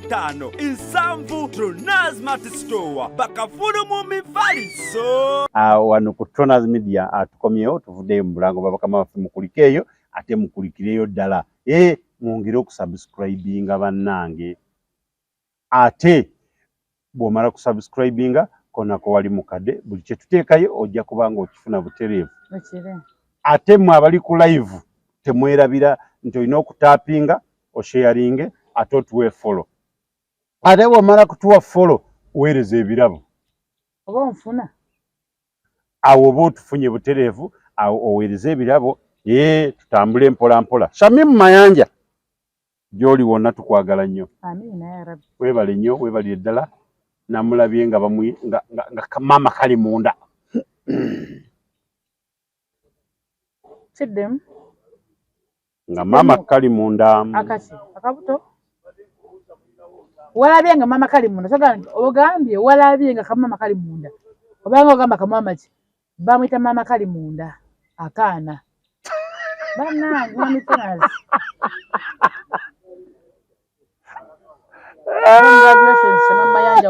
Tronaz Mart Store bakafulu mu mifaliso wano ku Tronaz Media atukomyewo tuvuddeyo mu bulango babakama baffe mukulikeeyo ate mukulikireyo ddala mwongere okusubscribinga bannange ate bw'omala kusubscribinga konako wali mukadde buli kye tuteekayo ojja kubanga okifuna butereevu ate mwe abali ku live temwerabira nti olina okutapinga osharinge ate otuwe follow ate bw'omala kutuwa follow weereza ebirabo oba nfuna awo oba otufunye butereevu awo oweereza ebirabo tutambule mpola mpola Shamim Mayanja gy'oli wonna tukwagala nnyo amiina ya rabbi weebale nnyo weebalire ddala namulabye nga mama kali munda kiddemu nga mama kali munda akati akabuto walabye nga mama kali munda soga ogambye walabye nga mama kali munda obanga ogamba kamama ki bamwita mama kali munda akaana bana mami Tronaz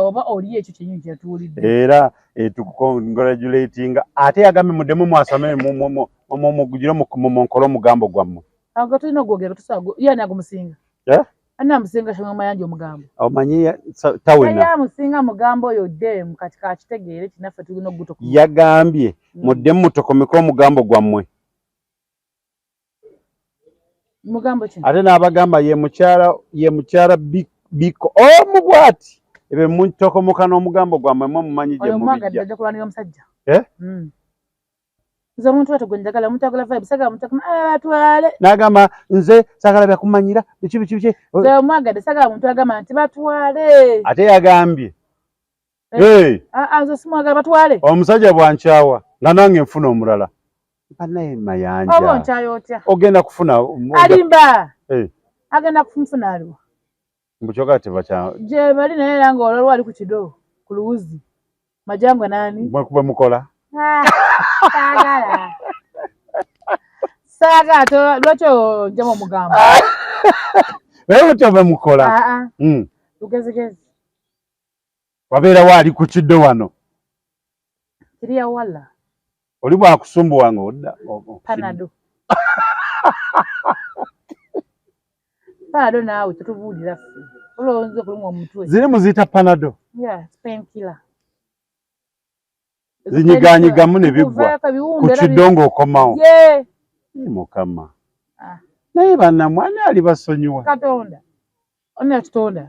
oba oli ekyo kyenyini kyatuwulidde era tukukongratulatinga ate yagambe muddemu mwasome mugire munkole omugambo gwammwe ago tulina ogwogera yani agumusinga ani amusinga Shamim Mayanja omugambo omanyi tawena amusinga mugambo oyo ddemu kati kakitegeere kinaffe tulina ogutokola yagambye muddemu mutokomeko omugambo gwammwe mugambo ki ate n'abagamba ye mukyala biko omubwati ebe mutokomoka n'omugambo gwammwe mwe mumanyi gye mubijja ajja kulwanira omusajja nze omuntu watugwe njagala omuntu agala vibe sagala omuntu batwale n'agamba nze sagala byakumanyira biki nze omwagadde sagala omuntu agamba nti batwale ate yagambye nze simwagala batwale omusajja bwankyawa nga nange nfuna omulala banaye Mayanja oba onkyayo otya ogenda kufuna alimba agenda kufunfuna aliwo mbuchoka tebakya je bali naye era nga olwo ali ku kido ku luwuzi majangwa nani mwe mukola saga to lwacho njamo mugambo wewe tobe mukola ugezegeze wabeera wali ku kido wano kiriya wala oli bwa kusumbuwa nga odda panado panado naawe tutubuulira ffe olowooza okulumwa omutwe ziri muziyita panado painkiller zinyiganyigamu ne biggwa ku kidongo okomawo mukama naye bannamwe ali basonyiwa katonda oni atutonda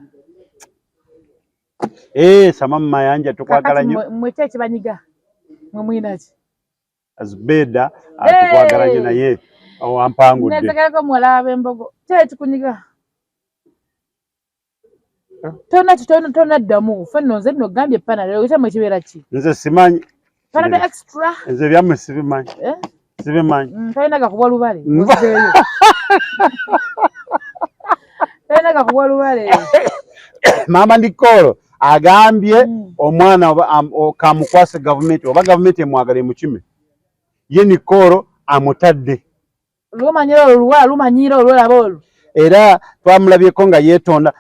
Shamim Mayanja tukwagala nnyo mmwe ki ekibanyiga mwe mwinaki Azubeda tukwagala nnyo naye wampangudde netegereko muwala w'embogo ki ekikunyiga tona ddamu ffe nno nze nno gambye panado ekitamu ekibeera ki nze simanyi panado extra nze byammwe sibimanyi sibimanyi talina gakubwa lubale talina gakubwa lubale mama Nicole agambye omwana kamukwase gavumenti oba gavumenti emwagala emukime ye Nicole amutadde lumanyira olwala lumanyira olwalaba olwo era twamulabyeko nga yeetonda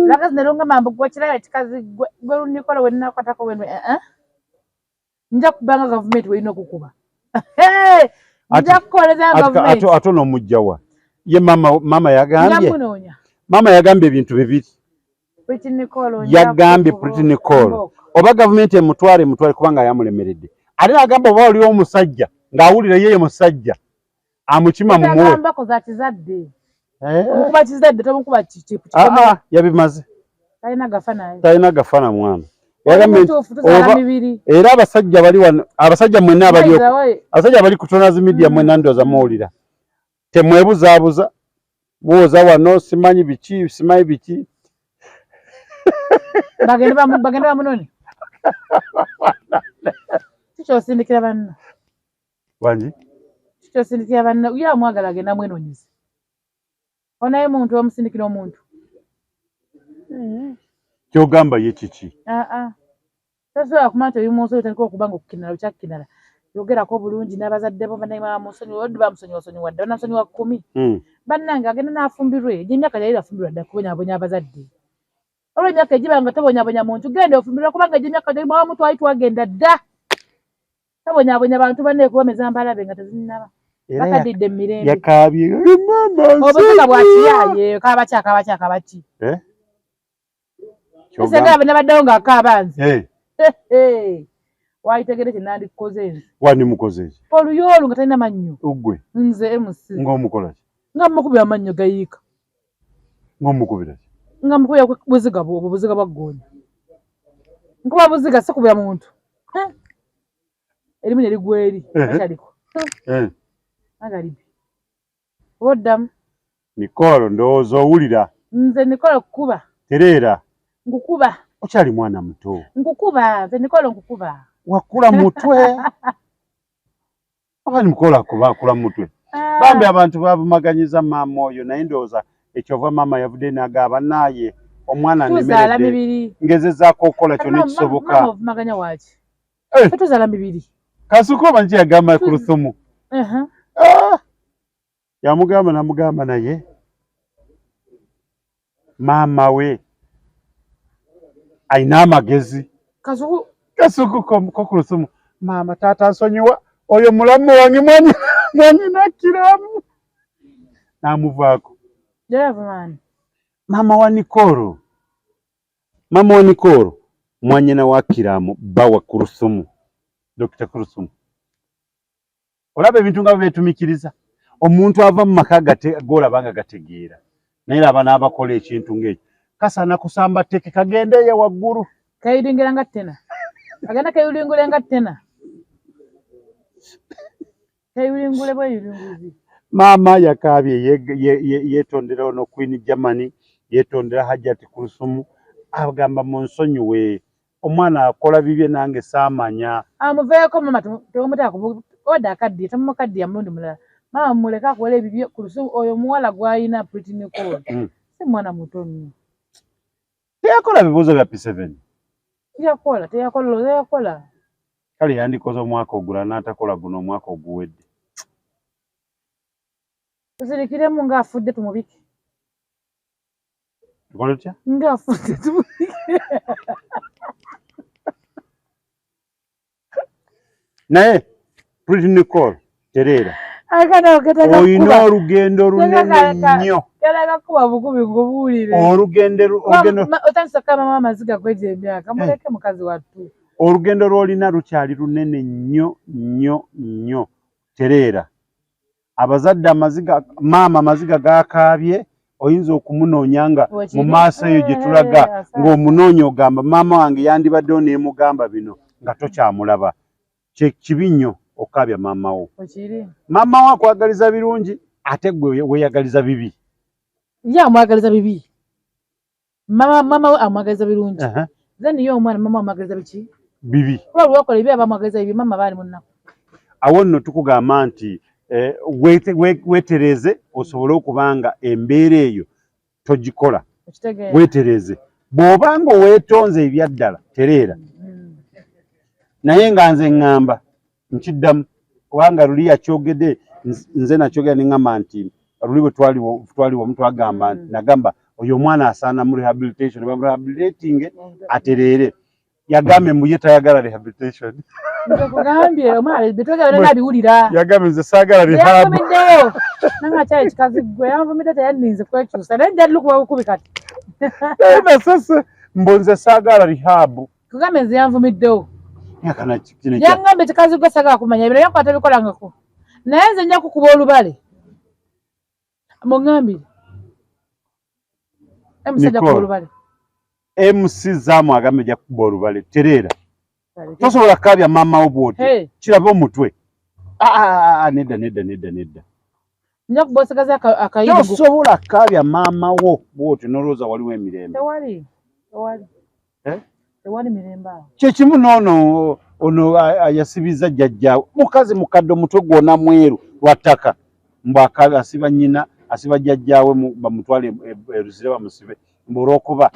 lakazi nelonga mambo gwe kirala kikazi gwe Nicole we nnakwatako wenu nja kubanga government we ino kukuba nja kukoleza government atono mujjawa ye mama yagambye mama yagambye ebintu bibiri Pretty Nicole yagambye Pretty Nicole oba government emutware kubanga yamulemeredde ate agamba oba oli omusajja ng'awulira yeye musajja amukima mu muwe agamba ko zatizadde okuba kizadde tomukuba chipu yabimaze talina gafana mwana era abasajja bali wano abasajja mwenna abasajja bali ku Tonazi Media mwenna ndoza muwulira temwebuzaabuza buuza wano simanyi biki bagenda bamunoni kikyosindikira banna wangi kikyosindikira banna uyo amwagala agenda mwenonyeza onaye muntu omusindikira omuntu kyogamba ye kiki tasobola kumanya oyo munsi oyo taliko okuba nga okukinala kyakkinala yogerako bulungi n'abazadde bo bannaye musonyiwa oddi bamusonyiwa dda banamusonyiwa 10 bannange agenda n'afumbirwe egy'emyaka yali afumbirwa dda kubonyabonya abazadde olw'emyaka egiba nga tobonyabonya muntu genda ofumbirwa kubanga egy'emyaka gyali mwawamu twali twagenda dda tabonyabonya bantu banne kubameza mbalabe nga tezinnaba bakadidde mu mirembe yakaabye obuziga bwakiyaye kabaki kisengaba nabaddewo ng'akaabanzi wayitegere kyenandikoze nze wani mukoze ki oluyolu nga talina mannyo ugwe nze MC ng'omukola ki nga mukubira amannyo gayiika ng'omukubira ki nga mukubira buziga buziga bwa ggoonya nkuba buziga sikubira muntu erimu nerigweri akyaliko agalibi oddamu Nicole ndowooza owulira nze Nicole kukuba tereera nkukuba okyali mwana muto nkukuba nze Nicole nkukuba wakula mutwe abani mukola akula mutwe bambi abantu babumaganyiza maama oyo naye ndowooza ekyova maama yavudde n'agamba naye omwana nemeredde ngezezaako okukola kyonna ekisoboka ovumaganya waki tuzaala mibiri kasuku oba nki yagamba ku lusumu yamugamba namugamba naye maama we ayina amagezi kasuku ko ku lusumu maama taata nsonyiwa oyo mulamu wange mwanyi nakiramu namuvaako maama wa Nicole mwanyina wa Kiramu bawa ku lusumu Dr. Kurusumu olaba ebintu nga betumikiriza omuntu ava mu maka golabanga gategeera naye laba n'abakola ekintu ng'ekyo kasana kusamba teke kagende ye waggulu kayulingera nga ttena agenda kayulingule nga ttena kayulingule bweyulunguzi maama yakaabye yetondera ono Queen Germany yetondera Hajjati Kurusumu agamba mu nsonyiwe omwana akola bibye nange saamanya amuveeko mama tomutaako oda akaddiye tamumukaddiya mulundi mulala mama muleka akola ebibye ku lusumu oyo muwala gwayina Pretty Nicole si mwana muto nnyo teyakola bibuuzo bya P7 teyakola kale yandikoze omwaka ogula n'atakola guno omwaka oguwedde tuzirikiremu ng'afudde tumubike tukola tutya ng'afudde tumubike naye Pretty Nicole tereera oyina olugendo lunene nnyo kalagakuba bukubi ngubuulire otandisa kama amaziga kwegya emyaka muleke mukazi wattu olugendo lw'olina lukyali lunene nnyo tereera abazadde maama amaziga gakaabye oyinza okumunoonya nga mu maaso eyo gye tulaga ng'omunoonya ogamba maama wange yandibaddeho neemugamba bino nga tokyamulaba kibi nnyo okaabya maama wo maama wo akwagaliza birungi ate gwe weeyagaliza bibi ye amwagaliza bibi maama we amwagaliza birungi then ye omwana maama amwagaliza biki bibi kuba lwakola ebi abamwagaliza bibi maama baali munaku awo nno tukugamba nti weetereze osobole okubanga embeera eyo togikola weetereze bw'obanga oweetonze ebyaddala tereera naye nga nze ŋŋamba nkiddamu kubanga luli yakyogedde nze nakyogera ne ŋŋamba nti luli bwe twaliwo mutwagamba nagamba oyo omwana asaana mu rehabilitation bamurehabilitating atereere yagambe mbu ye tayagala rehabilitation Ndakugambye omwale bitogera bena biwulira. Yagambye saagala rehab. Yanvumiddeyo. Nanga kyali kikazi gwe yanvumidde teyanninze kwekyusa. Naye njali lukuba kubi kati. Na sasa mbonze saagala rehab. Kugambye nze yanvumiddeyo. Yakana kino. Yangambye kikazi gwe saagala kumanya bino yakwata bikolangako. Naye nze nja kukuba olubale. Mungambire. Emusajja kuba olubale. MC Zamu agambe ja kuba olubale terera. Tosobola kabya mama obwote. Kiraba omutwe. Nedda. Nja kubosagaza akayigo. Tosobola kabya mama wo bwote noloza waliwo emirembe. Tewali. Tewali mirembe awo. Kyekimu noono ono ayasibiza jjajjaawe. Mukazi mukadde omutwe gwonna mweru lwattaka. Mbwakabi asiba nnyina asiba jjajjaawe bamutwale eruzire bamusibe. Olw'okuba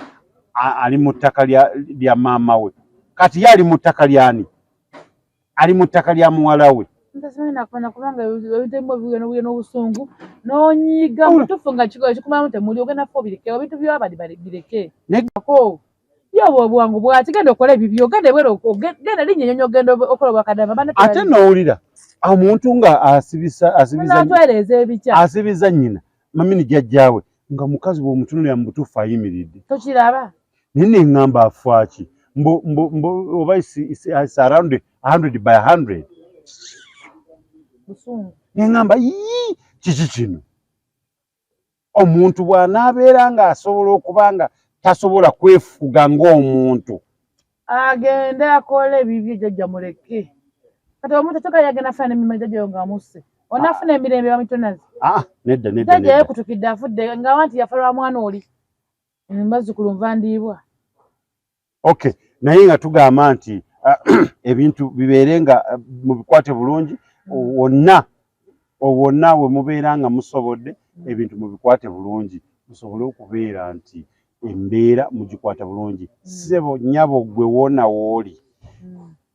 ali mu ttaka lya maama we. Kati ye ali mu ttaka lyani? Ali mu ttaka lya muwala we. Ntasimanya nakubona kubanga ebintu bigenda n'obusungu n'onyiga mutufu nga kigoye kikumamu temuli ogenda fo bireke ebintu by'abali bireke. Negako yo bwangu bwati genda okola ebibyo genda bwero genda linnyonyo ogenda okola bwakadama. Ate n'owulira omuntu nga asibiza nnyina mamini jjajjaawe nga mukazi bw'omutunulira mu butuufu ayimiridde. Tokiraba? Nini ngamba afwaki oba is around 100 by 100. Busungu. Ngamba kiki kino. Omuntu bw'anaabeera nga asobola okubanga tasobola kwefuga ng'omuntu. Agende akola ebibyo jjajja muleke. Kati omuntu toka yagenda fana emirimu jjajja nga amusse. Onaafuna emirembe bamitonazi. Nedda. Jjajja yakutukidde afudde nga wanti yafa lwa mwana oli. Mbazzukulu nvandiibwa. Okay. Naye nga tugamba nti ebintu bibeere nga mubikwate bulungi wonna we mubeera nga musobodde ebintu mubikwate bulungi musobole okubeera nti embeera mugikwata bulungi. Ssebo nnyabo gwe wona wooli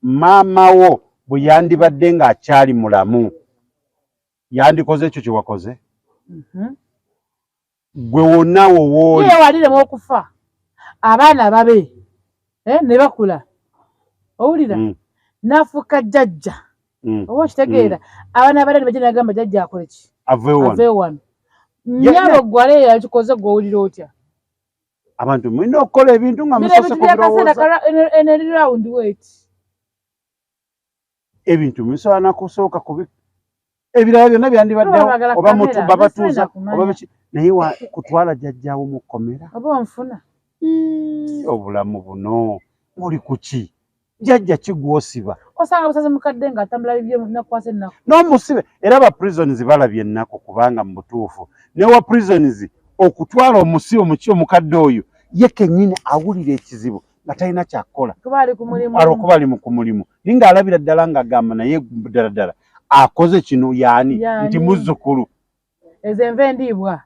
maama wo bwe yandibadde ng'akyali mulamu yandikoze ekyo kye wakoze. Gwe wonna wo wooli ye waliremu okufa abaana babe ne bakula owulira nafuuka jjajja oba okitegeera abaana abalala bagenda agamba jjajja akole ki ave wano nnyabo gwale yakikoze gw'owulira otya abantu mulina okukola ebintu nga musose kubirowooza enerirawundi weti ebintu musobola nakusooka kubi ebirala byonna byandibaddewo oba mutuba batuuza oba biki naye kutwala jjajjaawo mu kkomera oba onfuna obulamu buno oli kuki jjajja kigwosiba osanga busaze mukadde nga atambula bibye nakwasa ennaku n'omusibe era aba prisons balabye ennaku kubanga mu butuufu newa prisons okutwala omusibe muki omukadde oyo ye kennyini awulira ekizibu nga talina kyakukola kuba ali ku mulimu alwokuba ali ku mulimu naye ng'alabira ddala ng'agamba naye ddala akoze kino yaani nti muzzukulu ezo enva endiibwa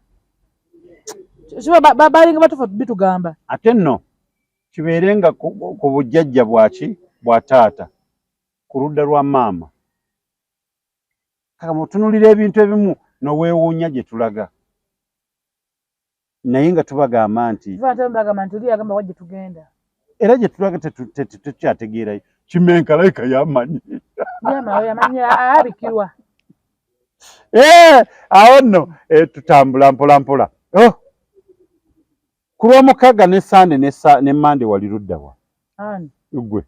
balinga batufa bitugamba ate nno kibeere nga ku bujjajja bwaki bwa taata ku ludda lwa maama kaka mutunulira ebintu ebimu n'oweewuunya gye tulaga naye nga tubagamba nti era gye tulaga tekyategeerayo kimenkalayika yamanyi awo nno tutambula mpola mpola ku lw'omukaaga ne sande ne mande wali luddawa gwe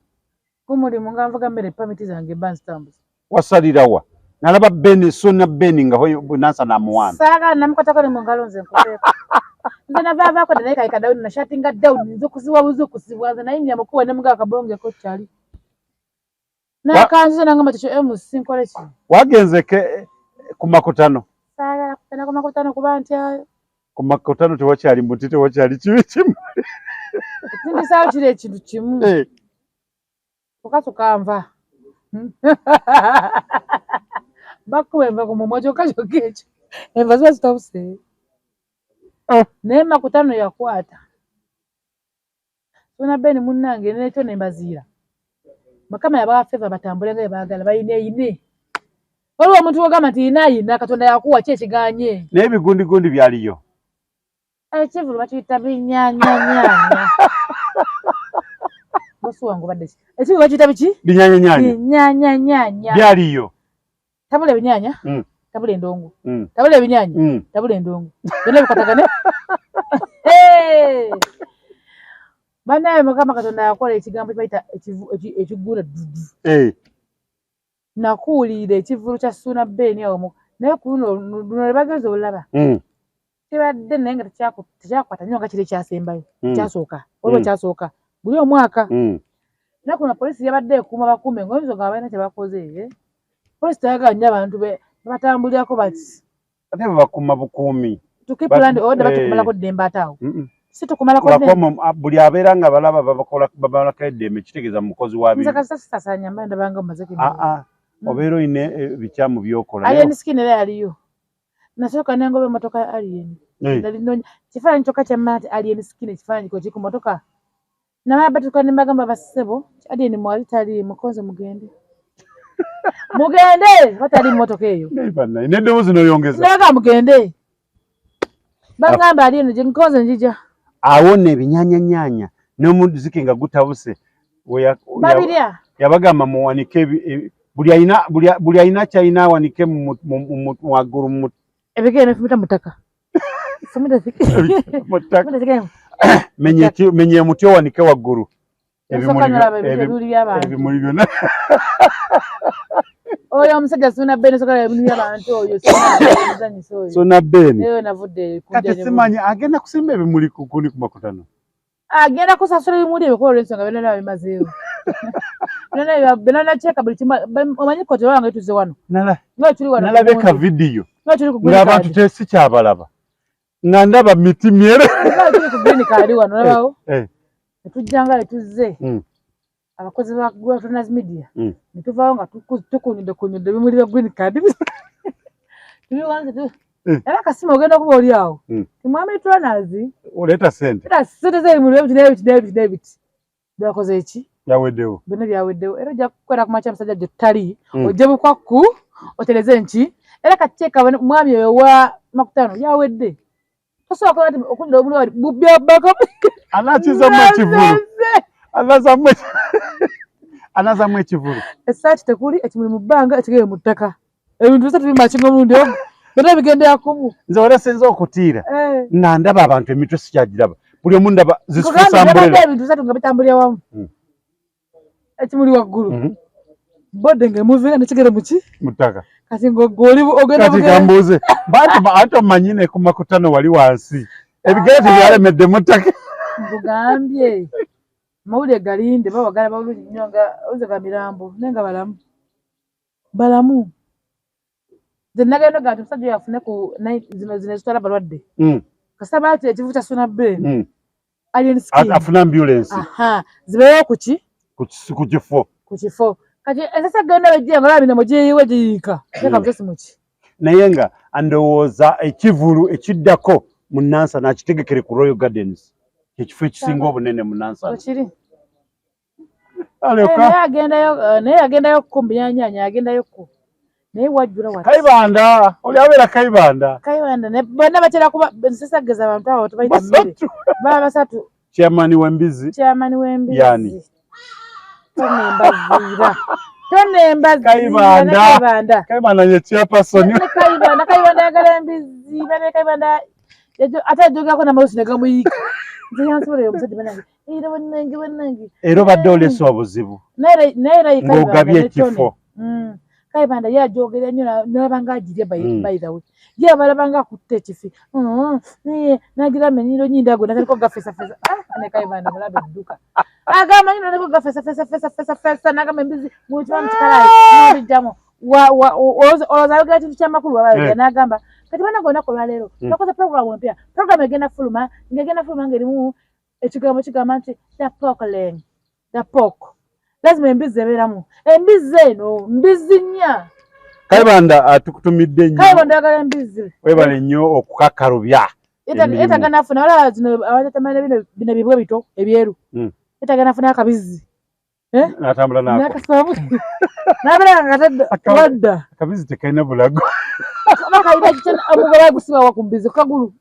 kumulimu nga nvuga mmere pamiti zange bansitambuza wasalirawa nalaba beni sona beni nga nansa namuwana saagala namukwatako ne mu ngalo nze nkuteeko nze navaavaako naye kayika dawuni na shati nga dawuni nze okusiba buzikusibwa nze naye nyamukuba ne mugaa kabongeko kyali nakanzuze nangamba tekyo MC nkole ki wagenze ku makutano saagala kutana ku makutano kuba ntyayo ku makutano tewakyali muti tewakyali kibi kimu ekindisaawo kiri ekintu kimu tukatukanva bakuba enva ku mumwa kyokka kyokka ekyo enva ziba zitabuse naye makutano yakwata sona beni munnange nekyo nembaziira Makama yabafeva batambule nga baagala bayine waliwo omuntu wagamba nti yina Katonda yakuwa ki ekiganye n'ebigundi byaliyo ekivulu bakiyita binyanya bosi wangu badde ekibi bakiyita biki binyanya byaliyo tabula ebinyanya tabula endongo tabula ebinyanya tabula endongo byonna bikwatagane banaye Mukama Katonda yakola ekigambo kibayita ekigula nakuwulira ekivulu kya Ssuuna Bbeeni awo naye ku luno lwe bageze olaba kibadde naye nga tekyakwata nnyo nga kiri ekyasembayo kyasooka olwo kyasooka buli omwaka naye kuno polisi yabadde ekuuma bakuume ng'oyinza nga balina kye bakoze polisi tayagala nnyo abantu batambulirako bati ate bakuuma bukuumi tukipulandi odda batukumalako ddembe ate awo si tukumalako ddembe buli abeera nga balaba babalako eddembe kitegeeza mukozi wa bibi nze kasita sisasanya mba ndabanga mumazeko obeera oyina ebikyamu by'okola Alien Skin era yaliyo nasooka nengoba emmotoka ya Alien ndalinonya kifaananyi kyokka kyamma nti Alien Skin ekifaananyi ko kiri ku mmotoka namala batuuka ne mbagamba bassebo Alien mwali tali mukonze mugende batali mmotoka eyo n'eddoboozi n'oyongeza naga mugende bagamba Alien gye nkonze njija awo nno ebinyanyanyanya n'omuziki nga gutabuse babirya yabagamba muwanike buli alina kyalina awanike waggulu ebigenda fumita mutaka menye muti owanike waggulu ebimuli byonna oyo omusajja Ssuuna Bbeeni sokola ebintu by'abantu oyo Ssuuna Bbeeni eyo navudde kati simanyi agenda kusimba ebimuli kuni ku makutano agenda kusasula ebimuli ebikolo olw'ensonga byonna bimazeewo byonna nakyeka buli kimu omanyi koti olaba nga etuze wano nalabeka vidiyo ng'abantu tesi kyabalaba nga ndaba miti myere tuli ku green card wano olabawo netujjanga letuzze abakozi ba Tonas Media netuvaawo nga tukunyudde ebimuli bya green card era kasima ogenda okuba oli awo timwami Tonas oleeta sente z'ebimuli ebiti byakoze eki byaweddewo byonna byaweddewo era ojja kukwera ku makya musajja gy'ottali ojje bukwaku otereze enki era kateeka mwami oyo wa makutano yawedde tosobola kuba okunyira obumuli wali bubyabaka anakizamu ekivulu anazamu ekivulu essaati tekuli ekimuli mu bbanga ekigere mu ttaka ebintu bisatu bimakinga omulundi omu byonna bigendera kumu nze wali asinza okutiira nga ndaba abantu emitwe sikyagiraba buli omu ndaba zisambulera ebintu bisatu nga bitambulira wamu ekimuli waggulu bode ng'emuvinga nekigere muki mu ttaka kati ng'oli ogenda kati kambuuze ate omanyine ku makutano wali wansi ebigere tebyalemedde mu ttaka nkugambye amawulire galinde bawagala bulungi nnyo nga oze ga mirambo naye nga balamu nze nagenda ga nti omusajja oyo afune ku zino ezitwala balwadde kasita baati ekivu kya Ssuuna Bbeeni Alien Skin afuna ambulance zibeewo kuki ku kifo kati ensasa genda bejja nga labina mugiyiwe giyiika teeka mutesi muki naye nga andowooza ekivulu ekiddako mu Nansana akitegekere ku Royal Gardens ekifo ekisinga obunene mu Nansana kiri naye agendayo ku mbinyanyanya agendayoko naye wajjula wati Kaibanda oli abeera Kaibanda bonna batera kuba nsisageza abantu abo tebayita mmere baba basatu chairman w'embizi yani tonembaziira Kaibanda ye chairperson Kaibanda yagala embizi Kaibanda ate ajogako n'amalosi ne gamuyiika nze yansobolera omusajja banange bannange era obadde olesa obuzibu ng'ogabye ekifo Kaibanda yajogera nnyo n'alabanga agirya by the way ye abalabanga akutte ekifi nagira amenyiro nyindago nataliko gafesafesa ne Kaibanda mulabe edduka agamba nyina naliko gafesafesa nagamba embizi mukibamu kikalayi nabijjamu olowooza ayogera kintu ky'amakulu wabayoga n'agamba kati bana gonna ku lwaleero twakoze programu empya programu egenda fuluma ng'erimu ekigambo kigamba nti the pork lazima embizi ebeeramu embizi eno mbizi nnya Kaibanda tukutumidde nnyo Kaibanda yagala embizi webale nnyo okukakalubya etagana afuna wala zino abatamanya bino bibwe bito ebyeru etagana afuna akabizi natambula nako nakasabu nabera ngatadda akabizi tekalina bulago bakayina kitana omugoba gusiba wakumbizi kagulu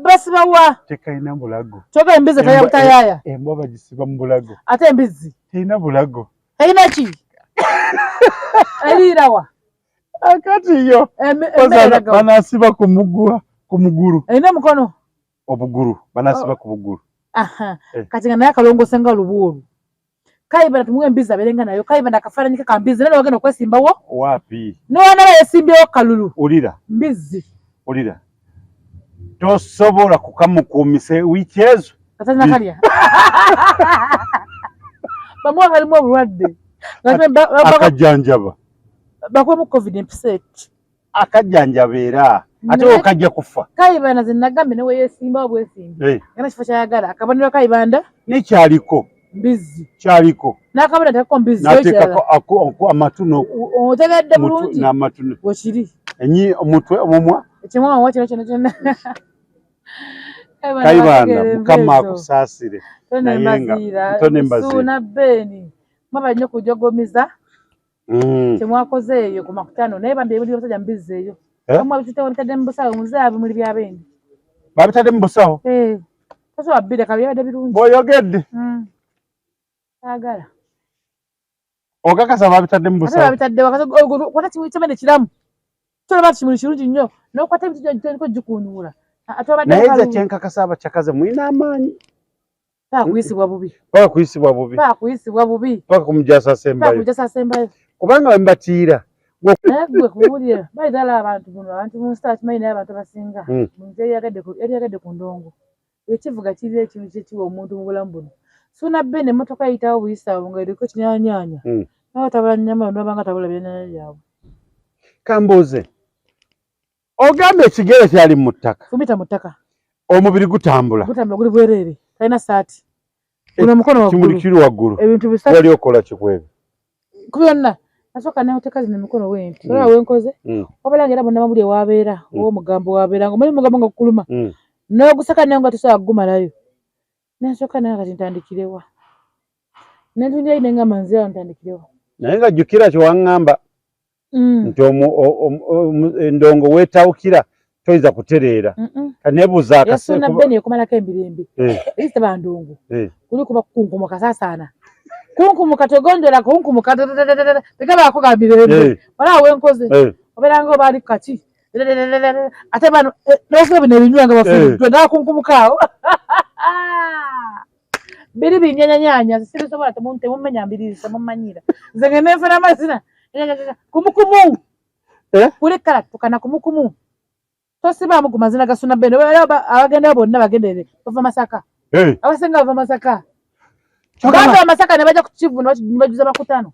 basi bawa tekaina bulago choka embizi tayaya embwa bagisiba mu bulago ate embizi teina bulago teina ki alirawa akati yo banasiba ku muguru ina mukono obuguru banasiba ku buguru aha kati nga naye akalongosa nga lubuulu kayibana tumuwe embizi aberenga nayo kayibana akafaananyi ka mbizi nene wagenda okwesimbawo wapi nowanaba yesimbyewo kalulu ulira mbizi ulira tosobola kukamukuumise wiiki ezo katalina kalya bamuwa kalimu obulwadde akajjanjaba bakwemu covid empset akajjanjaba era ate okajja kufa kayibanda ze nagambye newe yesimbawo bwesimbi gana kifo kyayagala akabonero kayibanda nekyaliko mbizi kyaliko nakabonero tekako mbizi nateekako amatuno otegedde bulungi n'amatuno wekiri enyi omutwe omumwa ekimwawa kino kyona kyonna kayibanda mukama akusaasire tonembaziira beni mwaba nnyo kujogomiza kyemwakoze eyo ku makutano naye bambi ebuli basajja mbizi eyo amwe bititewo bitadde mu busawo muzaabe muli byabendi babitadde mu busawo tasobola bbire kabi byabadde birungi bw'oyogedde agala ogakasa babitadde mu busawo babitaddewo kwata kimene kiramu tolaba kimuli kirungi nnyo nokwata ebitiko gikuunyuula naye nze kyenkakasa abakyakaze mulina amaanyi pakuyisibwa bubi pakuyisibwa bubi paka kumujasa asembayo kubanga wembatiira naye gwe kuwulira bayitala abantu mu sitaati kimanyi naye abantu abasinga muntu eryagadde ku ndongo ekivuga kiri ekintu kyekiwa omuntu mu bulamu buno suna bene emmotoka eyitawo buyisawo nga eriko kinyaanyanya nawe tabula nyama nobanga tabula byenanya byabwe kambuuze ogamba ekigere kyali mu ttaka fumita mu ttaka omubiri gutambula guli bwereere talina saati guno mukono waggulu kimuli kiri waggulu ebintu bisatu wali okola kikwebe ku byonna nasooka neoteka zino emikono wenti olaba wenkoze wabala ngaera bonna bamuli ewabeera ow'omugambo wabeera nga omuli mugambo nga gukuluma n'ogusaka naye nga tosobola kugumalayo nasooka naye kati ntandikirewa nentundi ayi nengamba nzirawo ntandikirewa naye nga jjukira kyewaŋŋamba nti endongo weetawukira toyinza kutereera kanebuuza yasuna beni ekumalako embirembe eyise bandongo kuli kuba kukunkumuka saasaana kunkumuka togonjola kunkumuka tegabaako ga mirembe wala wenkoze obeera nga obaali kati ate bano nofuna bino ebinywa nga bafuddwe naga kunkumukaawo biri binyanyanyanya sirisobola temumenya mbirizi temumanyira nze ngenda enfuna amazina kumukumu kuli kala tukana kumukumu tosibaamu ku mazina ga suna bene abagendayo bonna bagendere bava Masaka abasinga bava Masaka bava Masaka ne bajja ku kivu ne bajuza makutano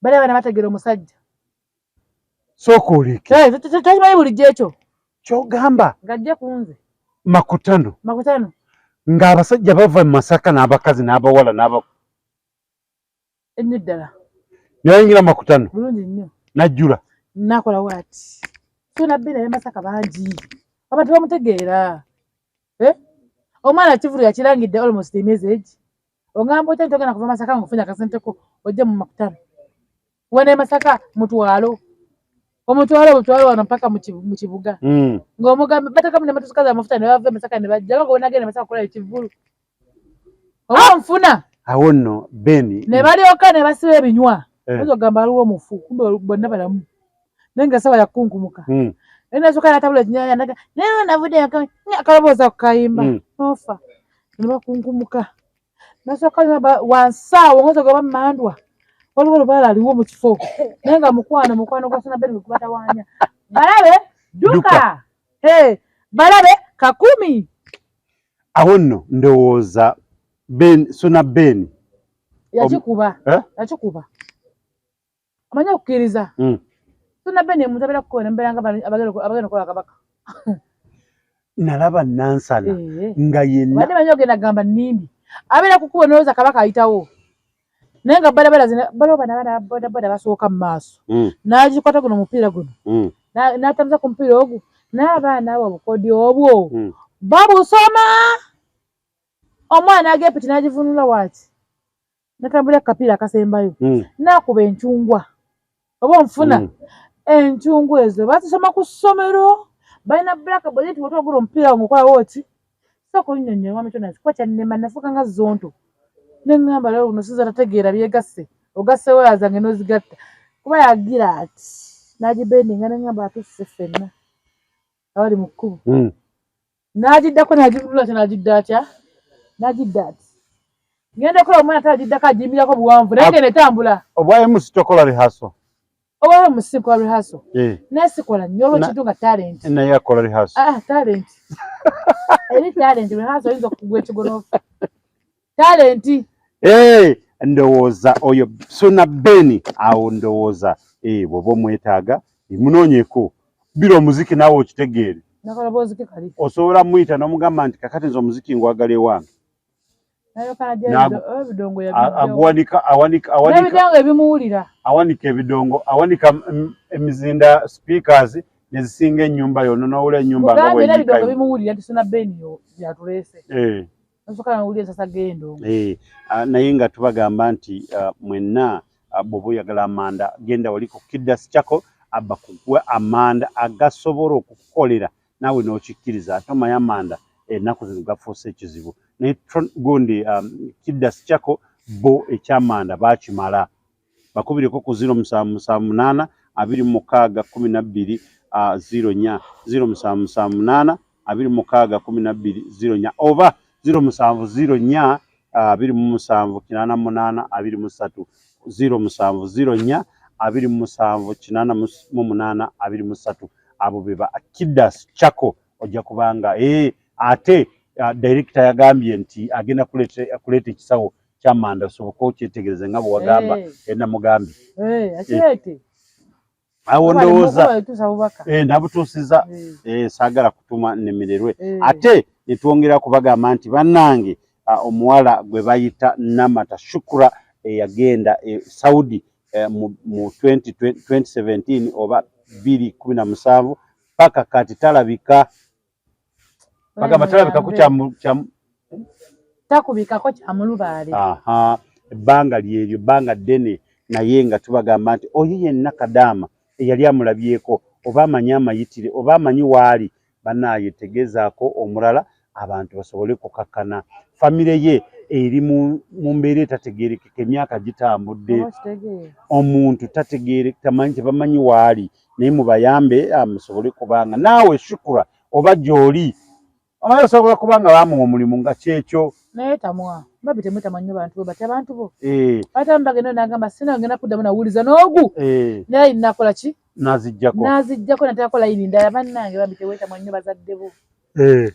bali abana bategera omusajja sookooleke takimanyi bulijjo ekyo kyogamba ngajje kunze makutano ng'abasajja bava mu Masaka n'abakazi n'abawala ennyo ddala nayingira makutano bulungi nnyo najjula nakola wati suna bina ne Masaka bangi abantu bamutegeera omwana kivulu yakirangidde almost emyezi egi ogamba otya ntogenda kuva Masaka ngaofunye akasenteko ojje mu makutano wene Masaka mutwalo omutwalo wano mpaka mu kibuga ng'omugambe batekamu ne matusuka za mafuta ne bava Masaka ne bajja nga bonagenda Masaka kukola ekivulu oba nfuna awo nno beni ne balyoka ne basiba ebinywa ozogamba aliwo omufu kumbe bonna balamu naye nga sawa yakunkumuka nasooka natabula kinyanya naye navudde akalobooza kukayimba nofa ne bakunkumuka nasooka wansaawo ngozogaba mumandwa waliwo olubaala aliwo mu kifo naye nga mukwano gwasona beni gubatawaanya balabe duka balabe kakumi awo nno ndowooza sona beni yakikuba amanya okukkiriza sona beni omuntu abeera kukoona mbeera nga abagenda okukola kabaka nalaba nansala nga yenna badde manyi ogenda gamba nnimbi abeera kukuba nolowooza kabaka ayitawo naye nga balabana bodaboda basooka mu maaso n'agikwata guno omupiira guno n'atambuza ku mupiira ogwo n'abaana abo obukodi obwo babusoma omwana ag'epiti n'agivunula waati natambula akapiira akasembayo n'akuba encungwa oba onfuna enchungu ezo batusoma ku ssomero balina blackboard eti wotogula omupiira ngokola woti soko nnyonnyo wami tona kwa kyannema nafuka nga zonto nengamba lero uno siza tategeera byegasse ogasse waya zange nozigatta kuba yagira ati najibendinga nengamba atusse ffenna abali mu kkubo nagiddako nagibulula tenagidda atya nagidda ati ngenda kola omwana tagiddako ajimbirako buwanvu naye ngene etambula obwaye musitokola rehaso oba musikola rehaso nesikola nnyo olw'ekintu nga talent naye akola rehaso talent eri talent rehaso oyinza okugwa ekigonoofu talent ndowooza oyo Sona Beni awo ndowooza bw'oba omwetaaga munoonyeko bira omuziki naawe okitegeere nakola boziki kali osobola muyita n'omugamba nti kakati nze omuziki ngwagala ewange awanika ebidongo awanika emizinda speakers nezisinga ennyumba yonna n'owula ennyumba nga bwebidongo bimuwulira nti Sona Beni yatuleese naye nga tubagamba nti mwenna bw'oba oyagala amanda genda wali ku Kidas Chako abba kukuwa amanda agasobola okukukolera naawe n'okikkiriza ate omanyi amanda ennaku zino gafuuse ekizibu naye gundi Kidas Chako bo ekyamanda baakimala bakubireko ku 0778 26 12 04 0778 26 12 04 oba 0704 27 88 23 0704 27 88 23 abo beba Kidas Chako ojja kubanga ate director yagambye nti agenda kuleta ekisawo ky'amanda soboka okyetegereze nga bwe wagamba namugambye akirete awo ndowooza nabutuusiza saagala kutuma nnemererwe ate netwongera kubagamba nti bannange omuwala gwe bayita Namata Shukura eyagenda Saudi mu 2017 oba 2017 paka kati talabika paka batalabika ku takubikako kyamulubaale ebbanga lyeryo bbanga ddene naye nga tubagamba nti oyo yenna Kadaama eyali amulabyeko oba amanyi amayitire oba amanyi waali bannaaye tegezaako omulala abantu basobole kukakkana famire ye eri mu mbeera etategeerekeka emyaka gitambudde omuntu tamanyi tebamanyi waali naye mubayambe musobole kubanga naawe Shukura oba gy'oli omanyi osobola kubanga bamuwa omulimu nga kyekyo naye tamuwa babi temutamanyi bantu bo bati abantu bo ate mbagenda nagamba sina ngenda kuddamu nawuliza n'ogu naye nakola ki nazijjako natakola yini ndala bannange babi tewetamanyi bazadde bo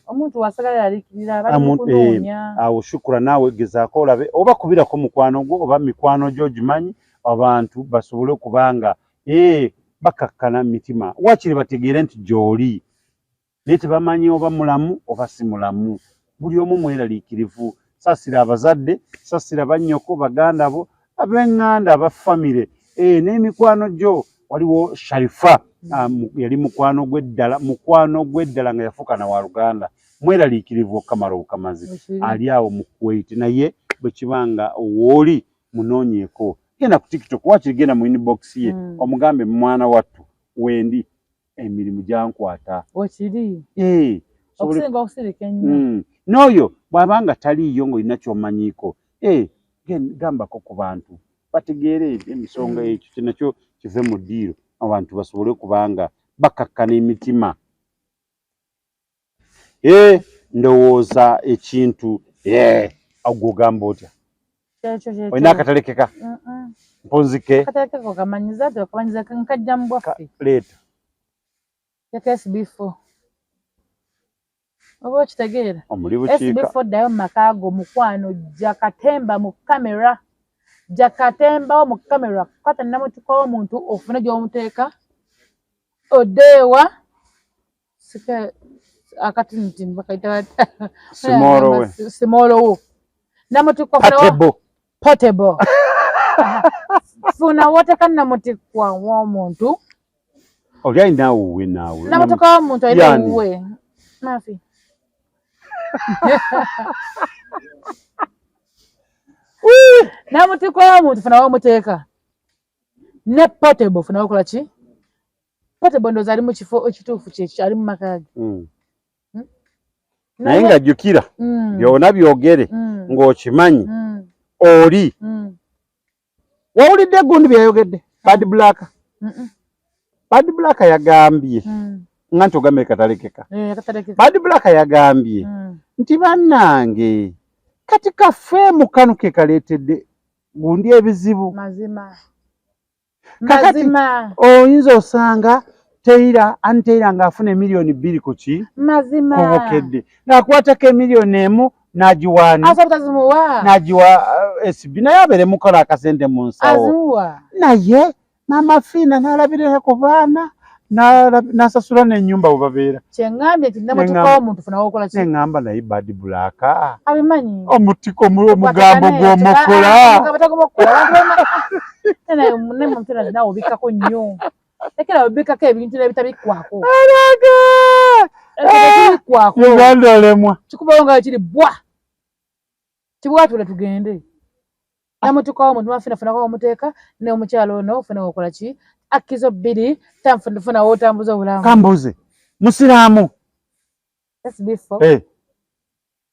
omuntu wasagala alikirira abali kunoonya awo Shukura naawe gezaako olabe oba kubirako mukwano gwo oba mikwano gyo gimanyi abantu basobole kubanga bakakkana mitima wakiri bategeere nti gy'oli naye tebamanyi oba mulamu oba si mulamu buli omu mweraliikirivu saasira abazadde saasira bannyoko baganda bo ab'eŋŋanda aba famire n'emikwano gyo waliwo Sharifa yali mukwano gw'eddala nga yafuuka na waluganda mweraliikirivu okamala obukamazi ali awo mu Kuwait naye bwe kibanga wooli munoonyeeko genda ku TikTok wakiri genda mu inbox ye omugambe mwana wattu wendi emirimu gyankwata okiri okusinga okusirika ennyo n'oyo bw'abanga taliiyo ng'olina ky'omanyiiko gambako ku bantu bategeere emisonga ekyo kinakyo kive mu ddiiro abantu basobole kubanga bakakkana emitima ndowooza ekintu agwo ogamba otya olina akatalekeka mponzike akatalekeka kamanyiza ate okamanyiza nkajja mu bwaffe leeta SB4 oba okitegeera omuli bukiika SB4 ddayo mu maka go mukwano jakatemba mu kamera jakatembawo mu kamera kwata namutuka w'omuntu ofune gy'omuteeka odeewa sika akatinitini bakaita simolowo namutuka potable funa woteeka namutikwa w'omuntu oli alina awuwe naawe namutuka w'omuntu alina awuwe mafi namutuka w'omuntu funa w'omuteeka ne potable funa wakola ki ate bondo zali mu kifo ekituufu kye ali mu makage naye nga jjukira byonna byogere ng'okimanyi oli wawulidde gundi byayogedde Bad Black yagambye nga nti ogambe katalekeka Bad Black yagambye nti bannange kati kafeemu kano ke kaleetedde gundi ebizibu mazima oyinza osanga Teira ng'afuna $2 million ku ki mazima kubukedde ng'akwatako $1 million n'agiwaani n'agiwa SB naye abeere mukola akasente mu nsawo naye Mama Fina n'alabirira ku baana n'asasula n'ennyumba bwe babeera kyengambye nti namutukawo omuntu funawo okola ki neŋŋamba naye Bad Black abimanyi omutiko omugambo gw'omukola nawe obikkako nnyo lekera obikkako ebintu ebitabikwako Uganda olemwa kikubawo nga kiri bwa kibwatule tugende namutukawo omuntu mafunafunako omuteeka ne omukyalo ono ofuna okola ki akizo bbiri tanfunawo otambuza obulamu kambuze musiraamu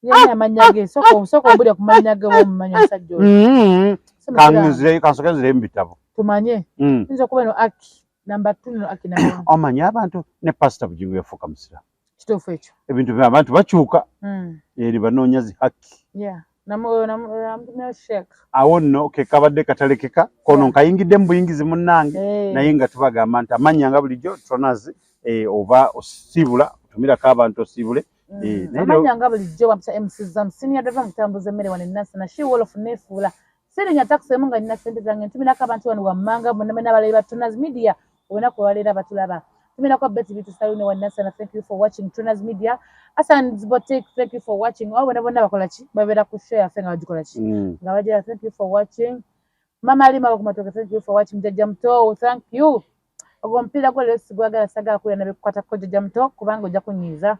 yena amanya ge soko mbulya ku manya ge w'omumanya omusajja oyo kansokezere mu bitabo tumanye nza okuba no aki namba 2 no aki namba omanya abantu ne pastor Bujingu yafuuka musiraamu kituufu ekyo ebintu abantu bakyuka eri banoonya zi haki awo nno ke kabadde katalekeka kono nkayingidde mu buyingizi munnange naye nga tubagamba nti amanya nga bulijjo tonazi oba osibula otumirako abantu osibule amanya nga bulijjo wamusa MC senior driver mutambuza emmere wano ennasi na she wall of nefuula sirinya takusemu nga nina ssente zange ntumirako abantu wano wammanga bonna n'abalali ba Tunas Media olunaku olwaleero abatulaba tumirako Betty Bitu Salune wa Nasana. Thank you for watching Tunas Media. Asan Zbotek, thank you for watching. Oh, whenever bakola ki babera ku share fenga wajikola ki ngabaje. Thank you for watching Mama Alima bakumatoka. Thank you for watching Jaja Mto. Thank you ogompira ko lesi gwagala saga ko yana bikwata ko Jaja Mto kubanga ojja kunyiza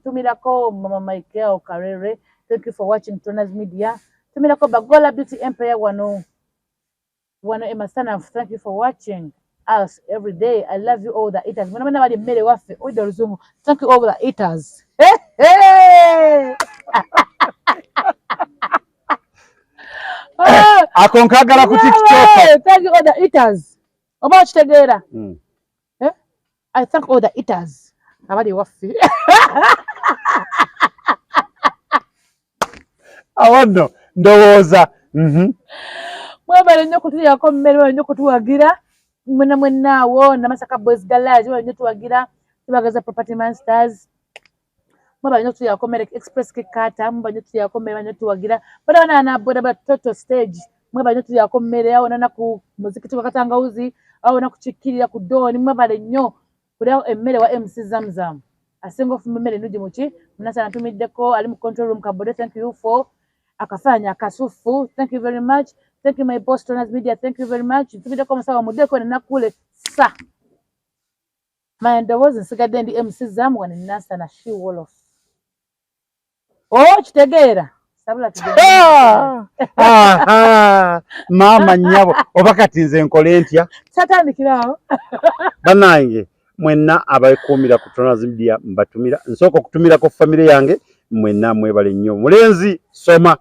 tumirako Mama Michael Karere. Thank you for watching Tunas Media. Tumirako Bagola Beauty Empire wano emasana. Thank you for watching us every day. I love you all the eaters. When I'm not made wafe oida luzungu. Thank you all the eaters. Hey! Akonkagala ku TikTok. Thank you all the eaters. Oba kitegeera. I thank all the eaters. Abali wafe. Awono ndowooza. Mwebale nnyo kutulyako mmere, mwebale nnyo kutuwagira. Mwenaawo Namasaka Boys Garage wanyo tuwagira tubagaza Property Masters mwabanyo tuyako Merek Express kikata mwabanyo tuyako mwabanyo tuwagira bana na boda Toto Stage mwabanyo tuyako mmere awo nana ku muziki tubakatanga uzi awo na kuchikirira ku doni mwabale nnyo kulya emmere wa MC Zamzam asengo fu mmere nuje muki munasa natumiddeko ali mu control room kabode. Thank you for akafanya akasufu. Thank you very much. Thank you, my boss, Tunas Media. Thank you very much. Tumideko masawa mudeko na nakule sa. Maendeleo nsigadde ndi MC Zam wa Nasa na she wall of. Oh, kitegeera. Sabula kitegeera. Mama nyabo obakati nze nkole ntya. Satandikirawo. Banange mwenna abakumira ku Tunas Media mbatumira. Nsoko kutumira ko family yange mwenna mwebale nnyo. Mulenzi soma.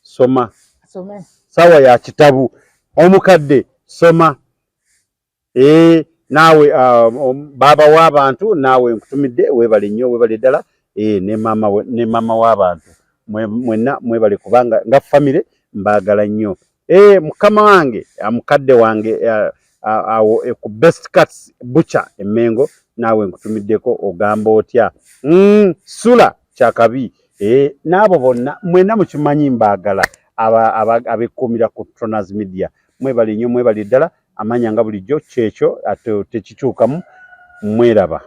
Soma. Sawa ya kitabu omukadde soma. Nawe baba w'abantu nawe nkutumidde webale nnyo webale ddala ne mama w'abantu mwenna mwebale kubanga nga family mbagala nnyo. Mukama wange amukadde wange awo ku Best Cuts Butcher Emengo nawe nkutumiddeko ogamba otya sula kyakabi nabo bonna mwenna mukimanyi mbagala abekumira ku Tunas Media mwebali nnyo mwebali ddala amanya nga bulijjo kyekyo ate tekituukamu mweraba.